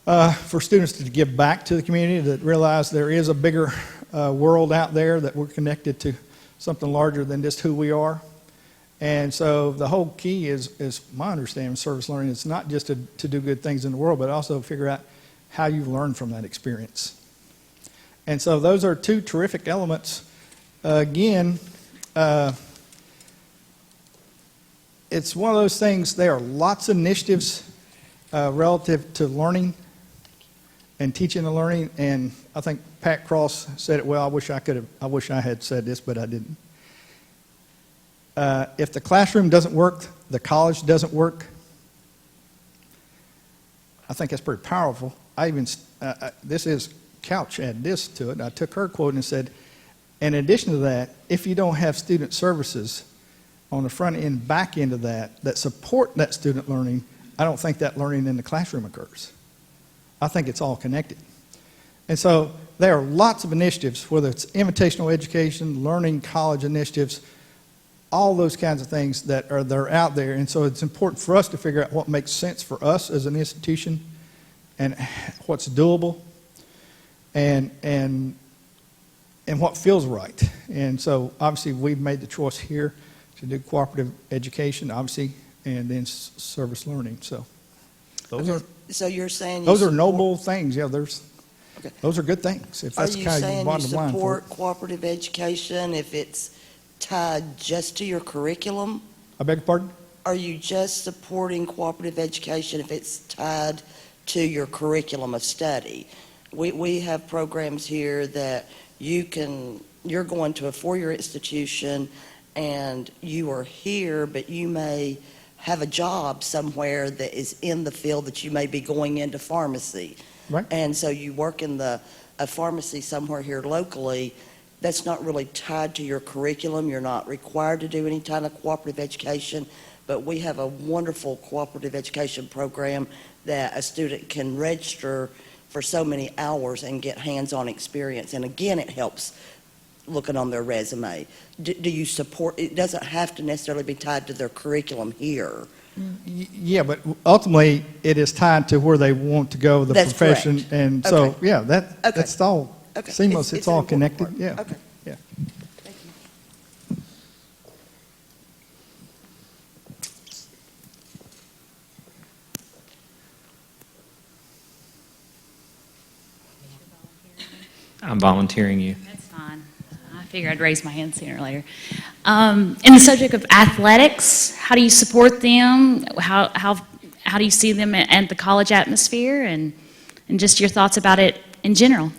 for students to give back to the community, that realize there is a bigger world out there, that we're connected to something larger than just who we are. And so the whole key is my understanding of service learning. It's not just to do good things in the world, but also figure out how you learn from that experience. And so those are two terrific elements. Again, it's one of those things, there are lots of initiatives relative to learning and teaching and learning, and I think Pat Cross said it well. I wish I had said this, but I didn't. If the classroom doesn't work, the college doesn't work. I think that's pretty powerful. This is Couch added this to it. I took her quote and said, in addition to that, if you don't have student services on the front end, back end of that support that student learning, I don't think that learning in the classroom occurs. I think it's all connected. And so there are lots of initiatives, whether it's invitational education, learning college initiatives, all those kinds of things they're out there. And so it's important for us to figure out what makes sense for us as an institution and what's doable and what feels right. And so obviously we've made the choice here to do cooperative education, obviously, and then service learning. So So you're saying those are noble things. Yeah, those are good things. If Are that's you kind of saying you bottom line for support cooperative education if it's tied just to your curriculum? I beg your pardon? Are you just supporting cooperative education if it's tied to your curriculum of study? We have programs here that you're going to a four-year institution and you are here, but you may have a job somewhere that is in the field that you may be going into pharmacy. Right. And so you work in a pharmacy somewhere here locally that's not really tied to your curriculum. You're not required to do any kind of cooperative education, but we have a wonderful cooperative education program that a student can register for so many hours and get hands-on experience. And again, it helps looking on their resume. Do you support, it doesn't have to necessarily be tied to their curriculum here. Yeah, but ultimately it is tied to where they want to go, the That's profession. correct. And so, Okay. yeah, Okay. that's all Okay. seamless. It's an all important connected. part. Yeah. Okay. Yeah. Thank you. I'm volunteering you. That's fine. I figured I'd raise my hand sooner or later. In the subject of athletics, how do you support them? How do you see them at the college atmosphere, and just your thoughts about it in general?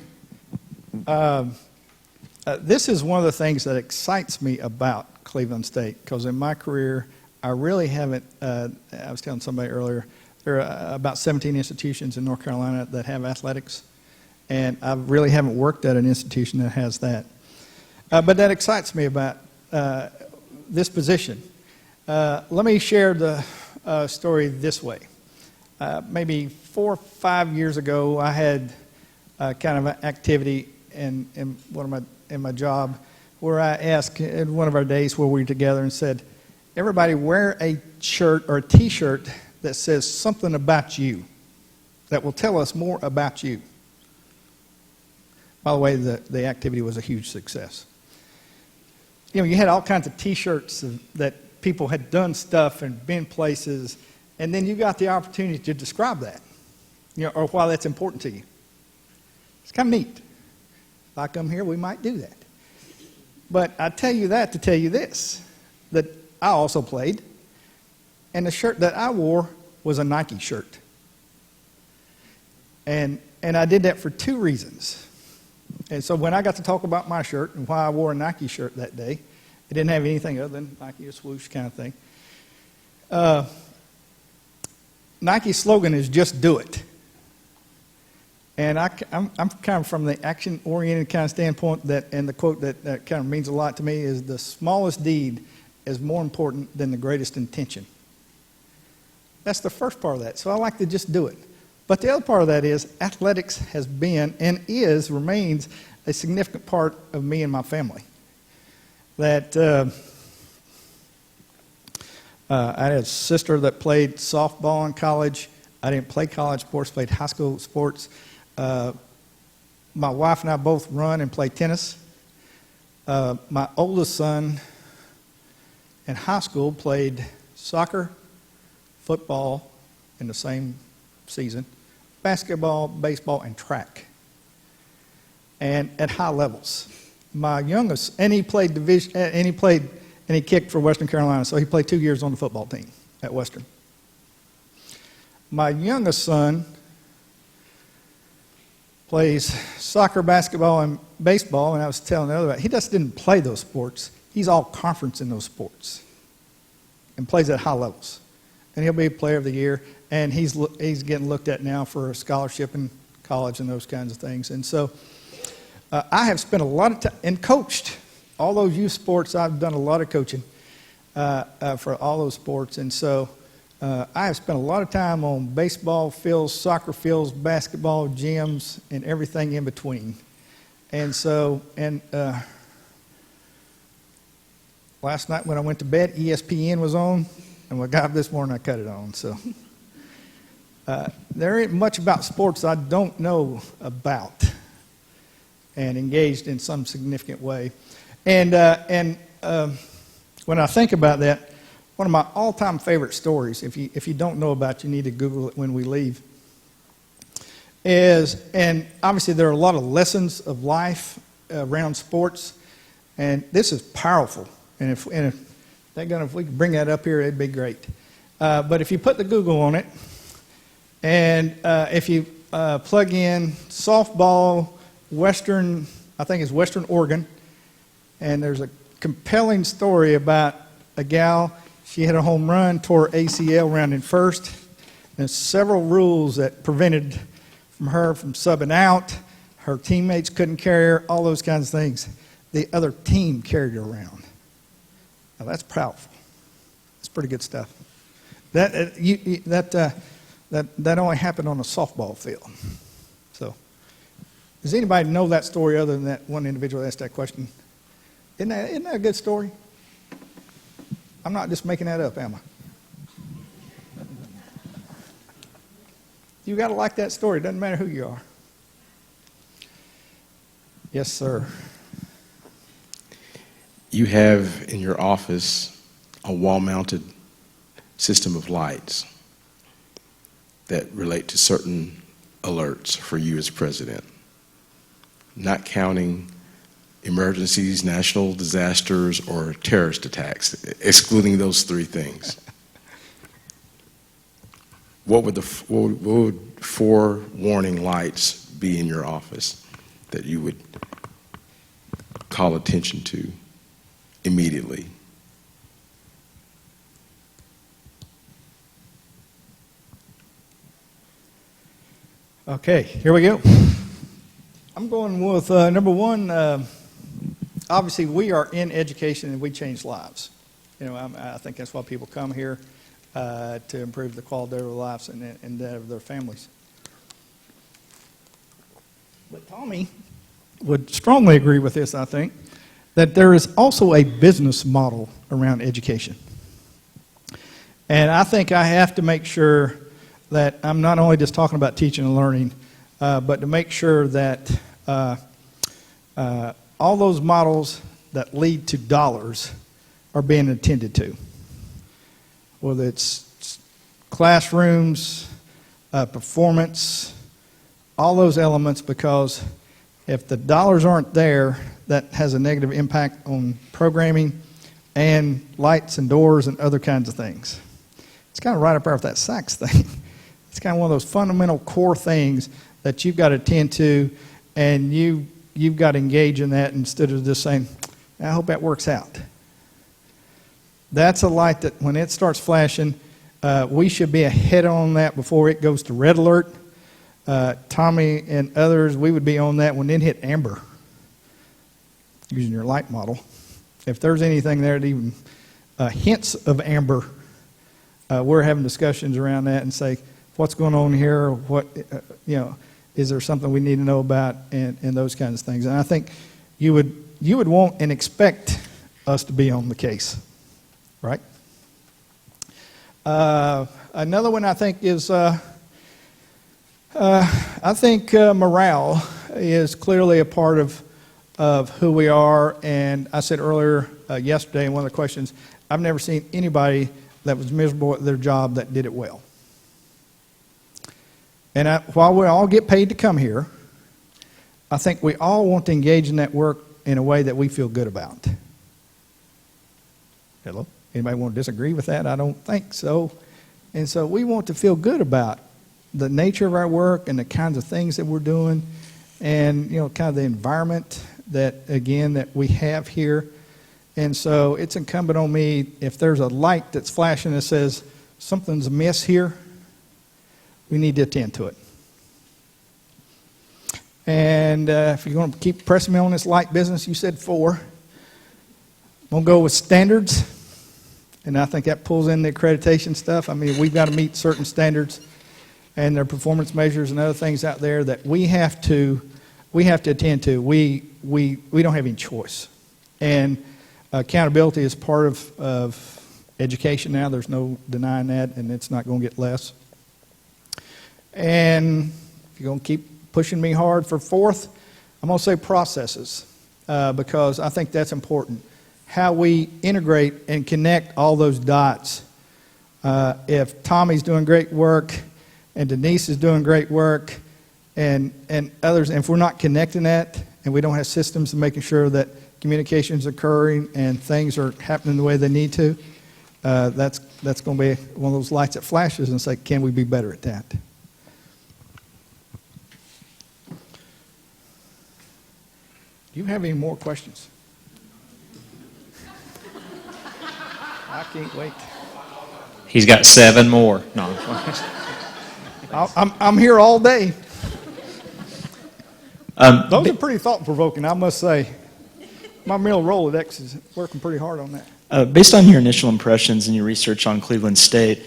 This is one of the things that excites me about Cleveland State, because in my career, I really haven't, I was telling somebody earlier, there are about 17 institutions in North Carolina that have athletics, and I really haven't worked at an institution that has that. But that excites me about this position. Let me share the story this way. Maybe 4 or 5 years ago, I had kind of an activity in my job where I asked in one of our days where we were together and said, everybody wear a shirt or a T-shirt that says something about you, that will tell us more about you. By the way, the activity was a huge success. You know, you had all kinds of T-shirts that people had done stuff and been places, and then you got the opportunity to describe that, you know, or why that's important to you. It's kind of neat. If I come here, we might do that. But I tell you that to tell you this, that I also played, and the shirt that I wore was a Nike shirt. And I did that for 2 reasons. And so when I got to talk about my shirt and why I wore a Nike shirt that day, it didn't have anything other than Nike or swoosh kind of thing. Nike's slogan is just do it. And I'm kind of from the action-oriented kind of standpoint that, and the quote that kind of means a lot to me is the smallest deed is more important than the greatest intention. That's the first part of that. So I like to just do it. But the other part of that is athletics has been and remains a significant part of me and my family. That I had a sister that played softball in college. I didn't play college sports, played high school sports. My wife and I both run and play tennis. My oldest son in high school played soccer, football in the same season, basketball, baseball, and track, and at high levels. My youngest, and he played division, and he kicked for Western Carolina, so he played 2 years on the football team at Western. My youngest son plays soccer, basketball, and baseball, and I was telling the other guy, he just didn't play those sports. He's all conference in those sports and plays at high levels. And he'll be a player of the year, and he's getting looked at now for a scholarship in college and those kinds of things. And so I have spent a lot of time and coached all those youth sports. I've done a lot of coaching for all those sports. And so I have spent a lot of time on baseball fields, soccer fields, basketball, gyms, and everything in between. And so, last night when I went to bed, ESPN was on, and when I got up this morning, I cut it on. So there ain't much about sports I don't know about and engaged in some significant way. And when I think about that, one of my all-time favorite stories, if you don't know about it, you need to Google it when we leave, is, and obviously there are a lot of lessons of life around sports, and this is powerful. And if we could bring that up here, it'd be great. But if you put the Google on it, and if you plug in softball, Western, I think it's Western Oregon, and there's a compelling story about a gal. She hit a home run, tore her ACL rounding first. There's several rules that prevented her from subbing out. Her teammates couldn't carry her, all those kinds of things. The other team carried her around. Now that's powerful. That's pretty good stuff. That only happened on a softball field. So, does anybody know that story other than that one individual that asked that question? Isn't that a good story? I'm not just making that up, am I? You got to like that story. It doesn't matter who you are. Yes, sir. You have in your office a wall-mounted system of lights that relate to certain alerts for you as president, not counting emergencies, national disasters, or terrorist attacks, excluding those three things. What would 4 warning lights be in your office that you would call attention to immediately? Okay, here we go. I'm going with number one. Obviously, we are in education and we change lives. You know, I think that's why people come here, to improve the quality of their lives and that of their families. But Tommy would strongly agree with this, I think, that there is also a business model around education. And I think I have to make sure that I'm not only just talking about teaching and learning, but to make sure that all those models that lead to dollars are being attended to. Whether it's classrooms, performance, all those elements, because if the dollars aren't there, that has a negative impact on programming and lights and doors and other kinds of things. It's kind of right up there with that Sachs thing. It's kind of one of those fundamental core things that you've got to attend to, and you've got to engage in that instead of just saying, I hope that works out. That's a light that when it starts flashing, we should be ahead on that before it goes to red alert. Tommy and others, we would be on that one, then hit amber, using your light model. If there's anything there that even hints of amber, we're having discussions around that and say, what's going on here? What, is there something we need to know about, and those kinds of things. And I think you would want and expect us to be on the case, right? Another one I think is, morale is clearly a part of who we are. And I said earlier yesterday in one of the questions, I've never seen anybody that was miserable at their job that did it well. And while we all get paid to come here, I think we all want to engage in that work in a way that we feel good about. Hello? Anybody want to disagree with that? I don't think so. And so we want to feel good about the nature of our work and the kinds of things that we're doing, and kind of the environment that we have here. And so it's incumbent on me, if there's a light that's flashing that says something's amiss here, we need to attend to it. And if you're going to keep pressing me on this light business, you said 4. I'm going to go with standards. And I think that pulls in the accreditation stuff. I mean, we've got to meet certain standards, and there are performance measures and other things out there that we have to attend to. We don't have any choice. And accountability is part of education now. There's no denying that, and it's not going to get less. And if you're going to keep pushing me hard for 4th, I'm going to say processes, because I think that's important. How we integrate and connect all those dots. If Tommy's doing great work and Denise is doing great work and others, and if we're not connecting that and we don't have systems and making sure that communication is occurring and things are happening the way they need to, that's going to be one of those lights that flashes and say, can we be better at that? Do you have any more questions? I can't wait. He's got 7 more. No. I'm here all day. Those are pretty thought-provoking, I must say. My Mill Rolodex is working pretty hard on that. Based on your initial impressions and your research on Cleveland State,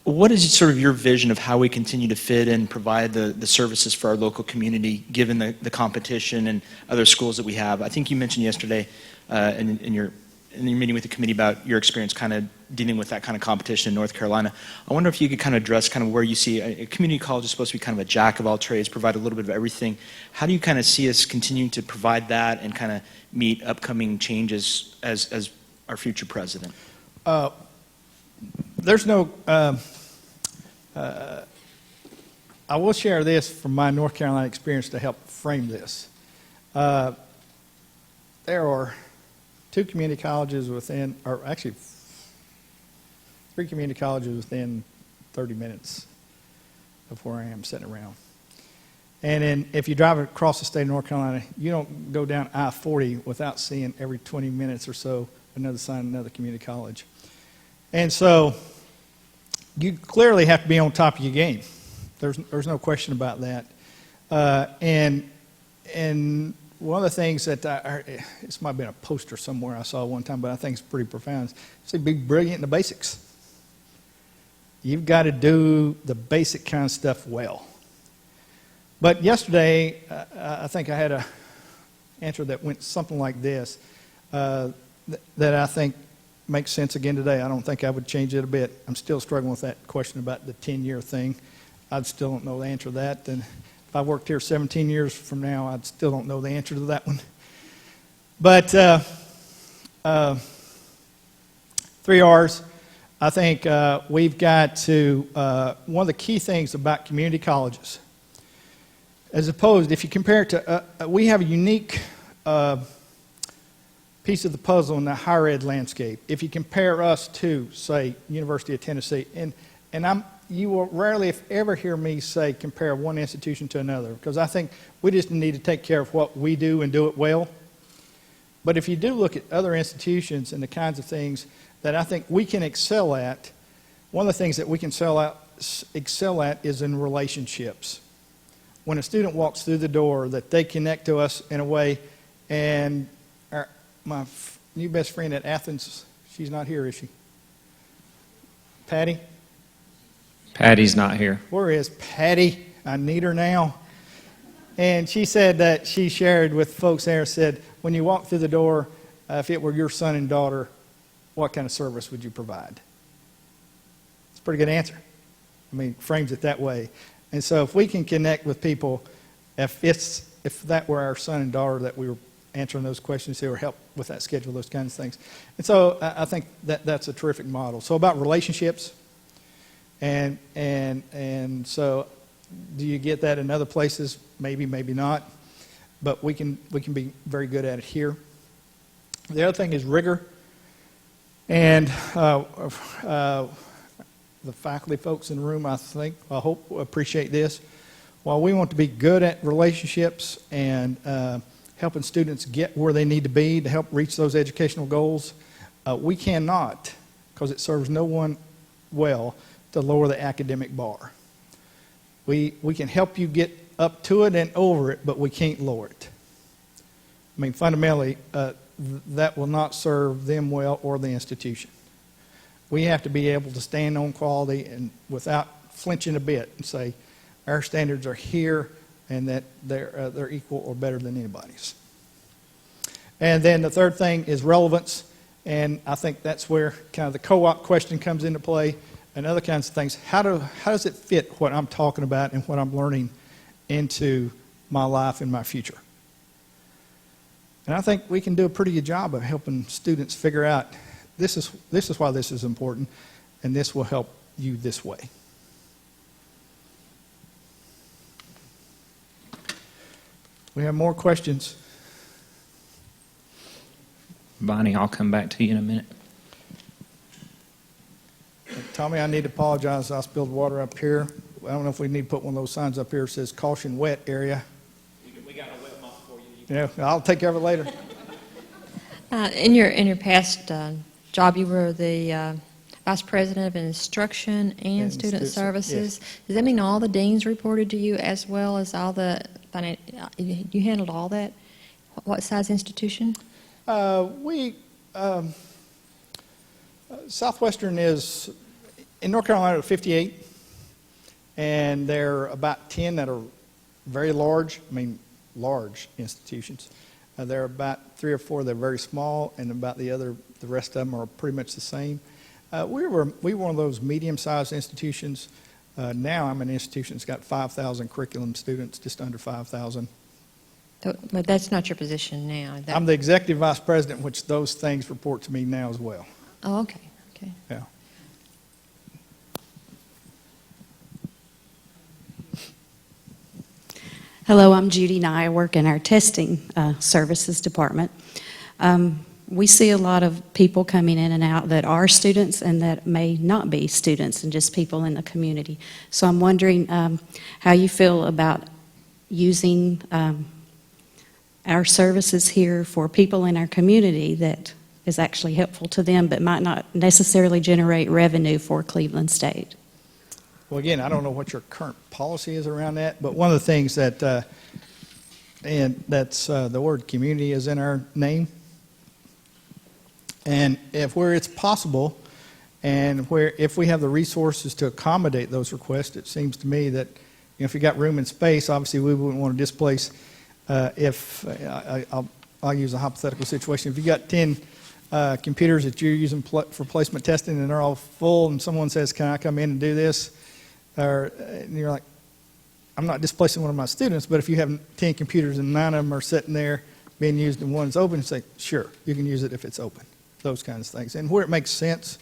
what is sort of your vision of how we continue to fit and provide the services for our local community, given the competition and other schools that we have? I think you mentioned yesterday in your meeting with the committee about your experience kind of dealing with that kind of competition in North Carolina. I wonder if you could kind of address kind of where you see a community college is supposed to be kind of a jack of all trades, provide a little bit of everything. How do you kind of see us continuing to provide that and kind of meet upcoming changes as our future president? There's no... I will share this from my North Carolina experience to help frame this. There are 2 community colleges within, or actually 3 community colleges within 30 minutes of where I am sitting around. And then if you drive across the state of North Carolina, you don't go down I-40 without seeing every 20 minutes or so another sign, another community college. And so you clearly have to be on top of your game. There's no question about that. And one of the things that this might have been a poster somewhere I saw one time, but I think it's pretty profound. Say, be brilliant in the basics. You've got to do the basic kind of stuff well. But yesterday, I think I had an answer that went something like this, that I think makes sense again today. I don't think I would change it a bit. I'm still struggling with that question about the 10-year thing. I still don't know the answer to that. And if I worked here 17 years from now, I still don't know the answer to that one. But 3 R's, I think we've got to, one of the key things about community colleges, as opposed, if you compare it to, we have a unique piece of the puzzle in the higher ed landscape. If you compare us to, say, University of Tennessee, and you will rarely, if ever, hear me say compare one institution to another, because I think we just need to take care of what we do and do it well. But if you do look at other institutions and the kinds of things that I think we can excel at, one of the things that we can excel at is in relationships. When a student walks through the door, that they connect to us in a way, and my new best friend at Athens, she's not here, is she? Patty? Patty's not here. Where is Patty? I need her now. And she said that she shared with folks there, said, when you walk through the door, if it were your son and daughter, what kind of service would you provide? It's a pretty good answer. I mean, frames it that way. And so if we can connect with people, if that were our son and daughter that we were answering those questions here, or help with that schedule, those kinds of things. And so I think that's a terrific model. So about relationships, and so do you get that in other places? Maybe, maybe not. But we can be very good at it here. The other thing is rigor. And the faculty folks in the room, I hope, appreciate this. While we want to be good at relationships and helping students get where they need to be to help reach those educational goals, we cannot, because it serves no one well, to lower the academic bar. We can help you get up to it and over it, but we can't lower it. I mean, fundamentally, that will not serve them well or the institution. We have to be able to stand on quality and without flinching a bit and say, our standards are here and that they're equal or better than anybody's. And then the third thing is relevance, and I think that's where kind of the co-op question comes into play and other kinds of things. How does it fit what I'm talking about and what I'm learning into my life and my future? And I think we can do a pretty good job of helping students figure out this is why this is important, and this will help you this way. We have more questions. Bonnie, I'll come back to you in a minute. Tommy, I need to apologize. I spilled water up here. I don't know if we need to put one of those signs up here that says caution wet area. We got a wet mop for you. Yeah, I'll take care of it later. In your past job, you were the Vice President of Instruction and Student Services. yes. Does that mean all the deans reported to you as well as all the, you handled all that? What size institution? Southwestern is, in North Carolina, 58, and there are about 10 that are very large, large institutions. There are about 3 or 4 that are very small, and about the rest of them are pretty much the same. We were one of those medium-sized institutions. Now I'm an institution that's got 5,000 curriculum students, just under 5,000. But that's not your position now. I'm the executive vice president, which those things report to me now as well. Oh, okay. Okay. Yeah. Hello, I'm Judy Nye. I work in our testing services department. We see a lot of people coming in and out that are students and that may not be students and just people in the community. So I'm wondering how you feel about using our services here for people in our community that is actually helpful to them but might not necessarily generate revenue for Cleveland State. Well, again, I don't know what your current policy is around that, but one of the things that, and that's the word community is in our name. And where it's possible, and if we have the resources to accommodate those requests, it seems to me that if you got room and space, obviously we wouldn't want to displace. I'll use a hypothetical situation. If you got 10 computers that you're using for placement testing and they're all full, and someone says, "Can I come in and do this?" And you're like, "I'm not displacing one of my students," but if you have 10 computers and 9 of them are sitting there being used and one's open, say, "Sure, you can use it if it's open." Those kinds of things. And where it makes sense,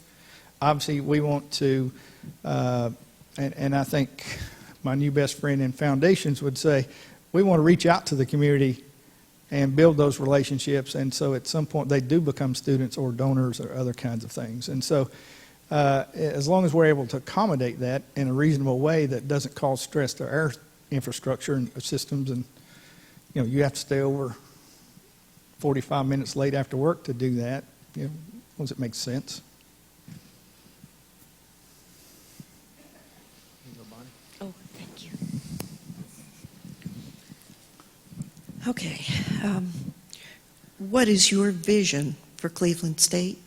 obviously we want to, and I think my new best friend in foundations would say, we want to reach out to the community and build those relationships, and so at some point they do become students or donors or other kinds of things. And so as long as we're able to accommodate that in a reasonable way that doesn't cause stress to our infrastructure and systems, and you have to stay over 45 minutes late after work to do that, as long as it makes sense. Okay. What is your vision for Cleveland State?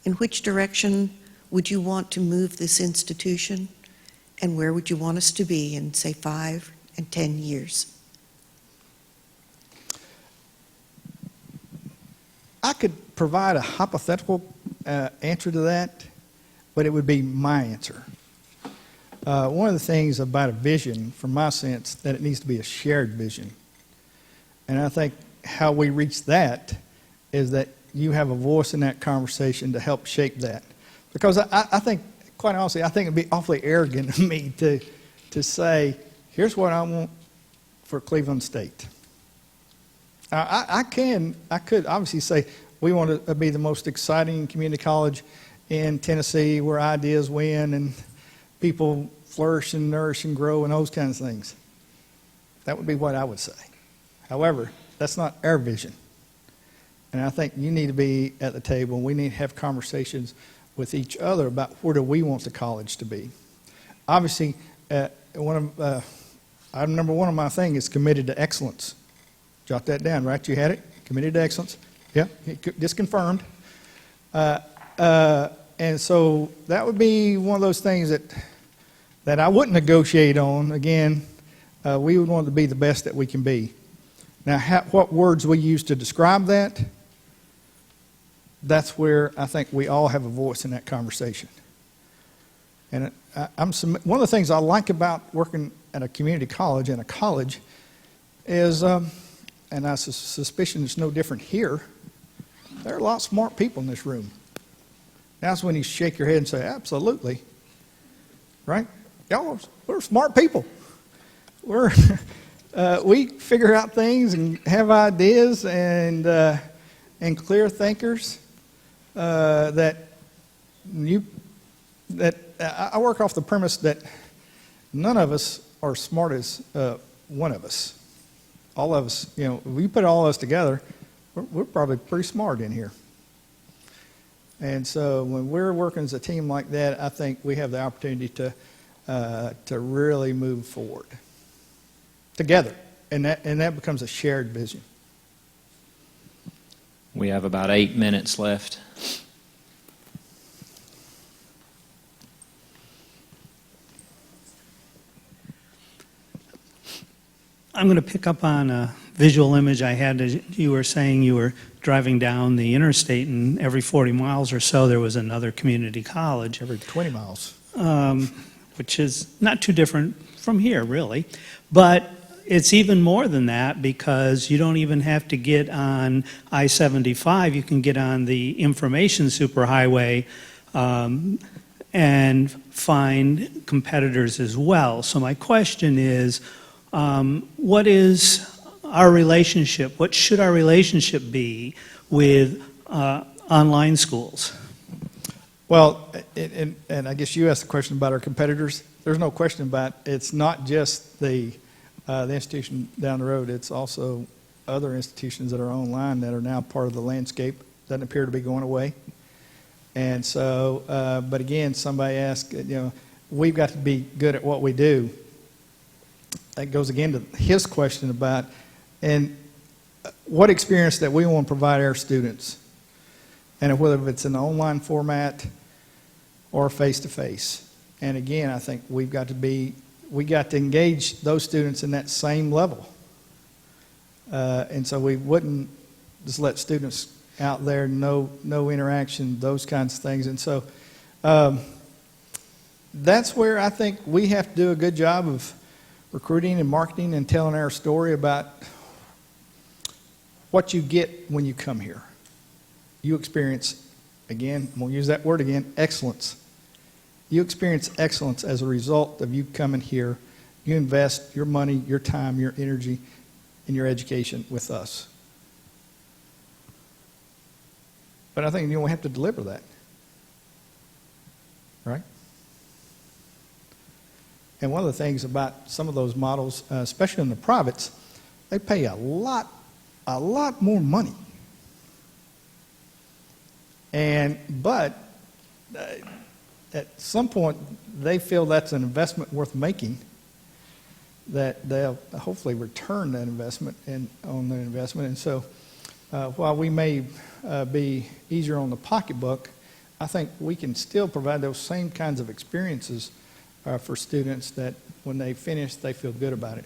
In which direction would you want to move this institution? And where would you want us to be in, say, 5 and 10 years? I could provide a hypothetical answer to that, but it would be my answer. One of the things about a vision, from my sense, that it needs to be a shared vision. And I think how we reach that is that you have a voice in that conversation to help shape that. Because I think, quite honestly, I think it'd be awfully arrogant of me to say, here's what I want for Cleveland State. I could obviously say we want to be the most exciting community college in Tennessee where ideas win and people flourish and nourish and grow and those kinds of things. That would be what I would say. However, that's not our vision. And I think you need to be at the table. We need to have conversations with each other about where do we want the college to be. Obviously, item number one on my thing is committed to excellence. Jot that down, right? You had it? Committed to excellence. Yeah, just confirmed. And so that would be one of those things that I wouldn't negotiate on. Again, we would want to be the best that we can be. Now, what words we use to describe that, that's where I think we all have a voice in that conversation. And one of the things I like about working at a community college and a college is, and I suspicion it's no different here, there are a lot of smart people in this room. That's when you shake your head and say, absolutely. Right? Y'all, we're smart people. We figure out things and have ideas and clear thinkers I work off the premise that none of us are smart as one of us. All of us, if we put all of us together, we're probably pretty smart in here. And so when we're working as a team like that, I think we have the opportunity to really move forward together, and that becomes a shared vision. We have about 8 minutes left. I'm going to pick up on a visual image I had as you were saying you were driving down the interstate, and every 40 miles or so there was another community college. Every 20 miles. Which is not too different from here, really. But it's even more than that, because you don't even have to get on I-75. You can get on the information superhighway and find competitors as well. So my question is, what is our relationship? What should our relationship be with online schools? Well, and I guess you asked the question about our competitors. There's no question about it's not just the institution down the road. It's also other institutions that are online that are now part of the landscape. Doesn't appear to be going away. And so, but again, somebody asked, we've got to be good at what we do. That goes again to his question about, and what experience that we want to provide our students, and whether it's in the online format or face-to-face. And again, I think we got to engage those students in that same level. And so we wouldn't just let students out there, no interaction, those kinds of things. And so that's where I think we have to do a good job of recruiting and marketing and telling our story about what you get when you come here. You experience, again, we'll use that word again, excellence. You experience excellence as a result of you coming here. You invest your money, your time, your energy, and your education with us. But I think you don't have to deliver that. Right? And one of the things about some of those models, especially in the privates, they pay a lot more money. But at some point, they feel that's an investment worth making. that they'll hopefully return that investment on their investment. And so while we may be easier on the pocketbook, I think we can still provide those same kinds of experiences for students that when they finish, they feel good about it.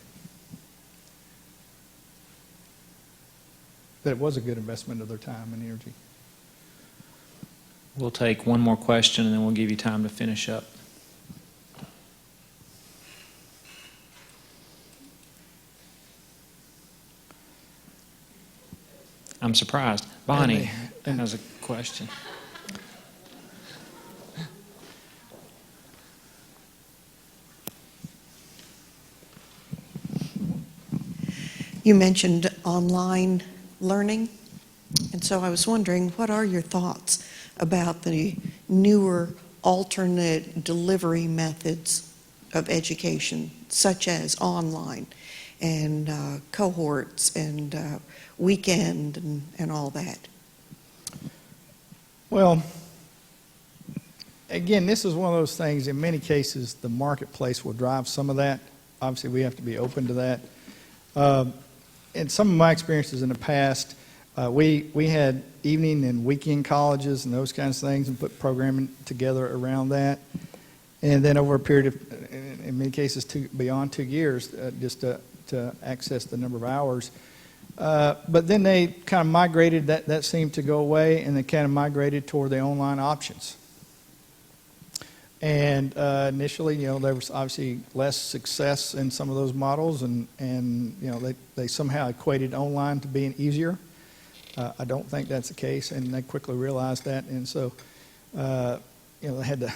That it was a good investment of their time and energy. We'll take one more question, and then we'll give you time to finish up. I'm surprised. Bonnie has a question. You mentioned online learning, and so I was wondering, what are your thoughts about the newer alternate delivery methods of education, such as online and cohorts and weekend and all that? Well, again, this is one of those things, in many cases, the marketplace will drive some of that. Obviously, we have to be open to that. In some of my experiences in the past, we had evening and weekend colleges and those kinds of things and put programming together around that. And then over a period of, in many cases, beyond 2 years, just to access the number of hours. But then they kind of migrated, that seemed to go away, and they kind of migrated toward the online options. And initially, there was obviously less success in some of those models, and they somehow equated online to being easier. I don't think that's the case, and they quickly realized that, and so they had to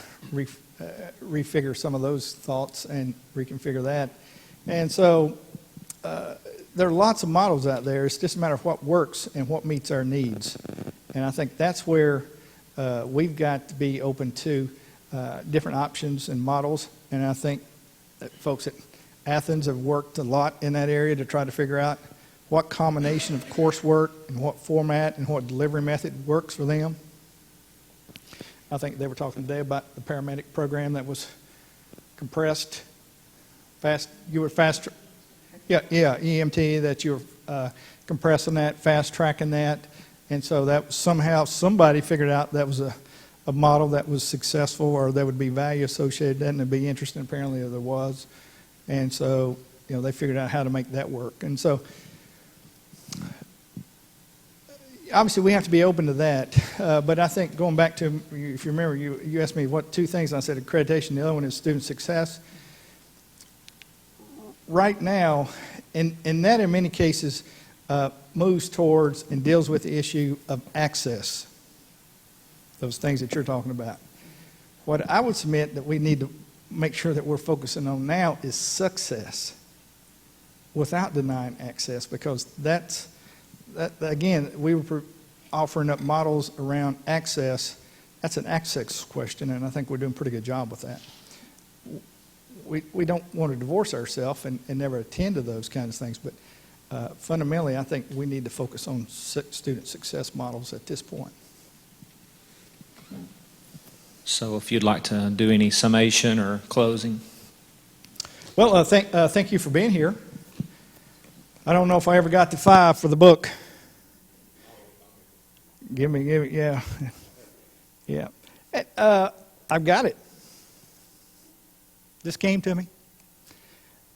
refigure some of those thoughts and reconfigure that. And so there are lots of models out there. It's just a matter of what works and what meets our needs. And I think that's where we've got to be open to different options and models. And I think that folks at Athens have worked a lot in that area to try to figure out what combination of coursework and what format and what delivery method works for them. I think they were talking today about the paramedic program that was compressed, EMT, that you were compressing that, fast tracking that. And so that somehow somebody figured out that was a model that was successful, or there would be value associated with that, and it'd be interesting. Apparently there was. And so, they figured out how to make that work. And so, obviously we have to be open to that. But I think going back to, if you remember, you asked me what two things, and I said accreditation, the other one is student success. Right now, and that in many cases moves towards and deals with the issue of access, those things that you're talking about. What I would submit that we need to make sure that we're focusing on now is success without denying access, because that again, we were offering up models around access. That's an access question, and I think we're doing a pretty good job with that. We don't want to divorce ourselves and never attend to those kinds of things, but fundamentally, I think we need to focus on student success models at this point. So if you'd like to do any summation or closing. Well, thank you for being here. I don't know if I ever got to 5 for the book. Give me, yeah. Yeah. I've got it. This came to me.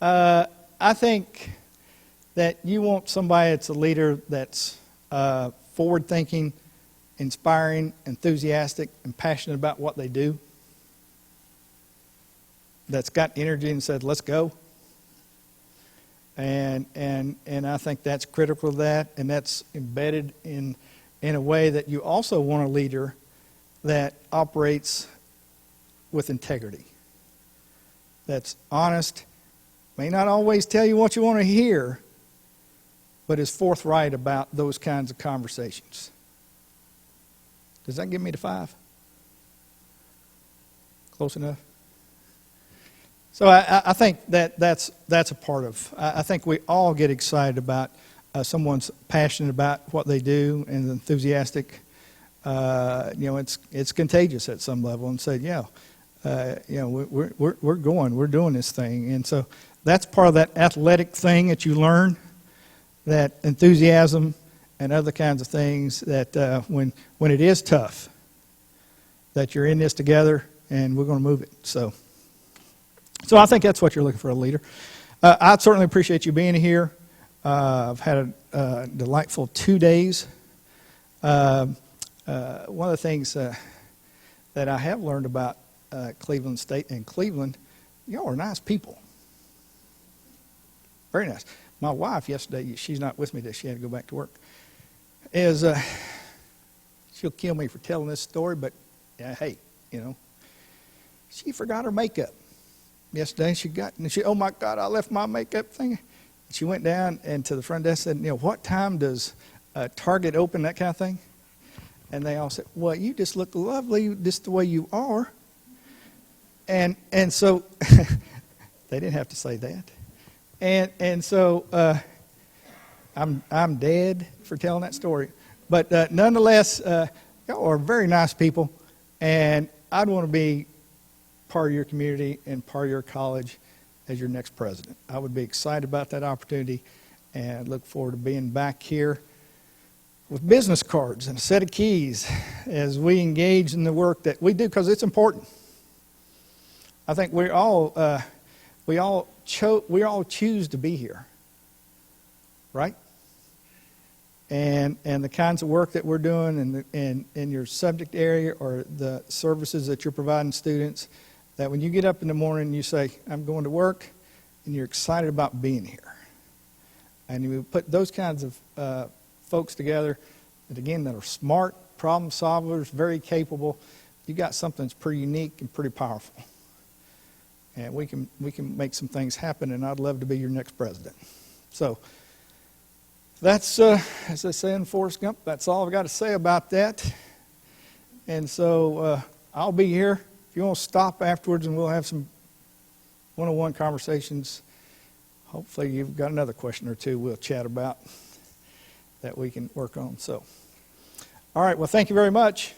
I think that you want somebody that's a leader that's forward-thinking, inspiring, enthusiastic, and passionate about what they do, that's got energy and said, let's go. And I think that's critical to that, and that's embedded in a way that you also want a leader that operates with integrity, that's honest, may not always tell you what you want to hear, but is forthright about those kinds of conversations. Does that give me the 5? Close enough? So I think that's a part of. I think we all get excited about someone's passionate about what they do and enthusiastic. It's contagious at some level, and say, we're doing this thing. And so that's part of that athletic thing that you learn, that enthusiasm and other kinds of things that when it is tough, that you're in this together and we're going to move it. So I think that's what you're looking for, a leader. I certainly appreciate you being here. I've had a delightful 2 days. One of the things that I have learned about Cleveland State and Cleveland, y'all are nice people. Very nice. My wife yesterday, she's not with me today, she had to go back to work, she'll kill me for telling this story, but hey, she forgot her makeup yesterday. Oh my God, I left my makeup thing. She went down and to the front desk and said, what time does Target open, that kind of thing? And they all said, well, you just look lovely just the way you are. And so they didn't have to say that. And so I'm dead for telling that story. But nonetheless, y'all are very nice people, and I'd want to be part of your community and part of your college as your next president. I would be excited about that opportunity and look forward to being back here with business cards and a set of keys as we engage in the work that we do, because it's important. I think we all choose to be here, right? And the kinds of work that we're doing in your subject area or the services that you're providing students, that when you get up in the morning and you say, I'm going to work, and you're excited about being here. And you put those kinds of folks together, that again, that are smart, problem solvers, very capable, you got something that's pretty unique and pretty powerful. And we can make some things happen, and I'd love to be your next president. So that's, as they say in Forrest Gump, that's all I've got to say about that. And so I'll be here. If you want to stop afterwards and we'll have some one-on-one conversations, hopefully you've got another question or two we'll chat about that we can work on. So, all right, well, thank you very much.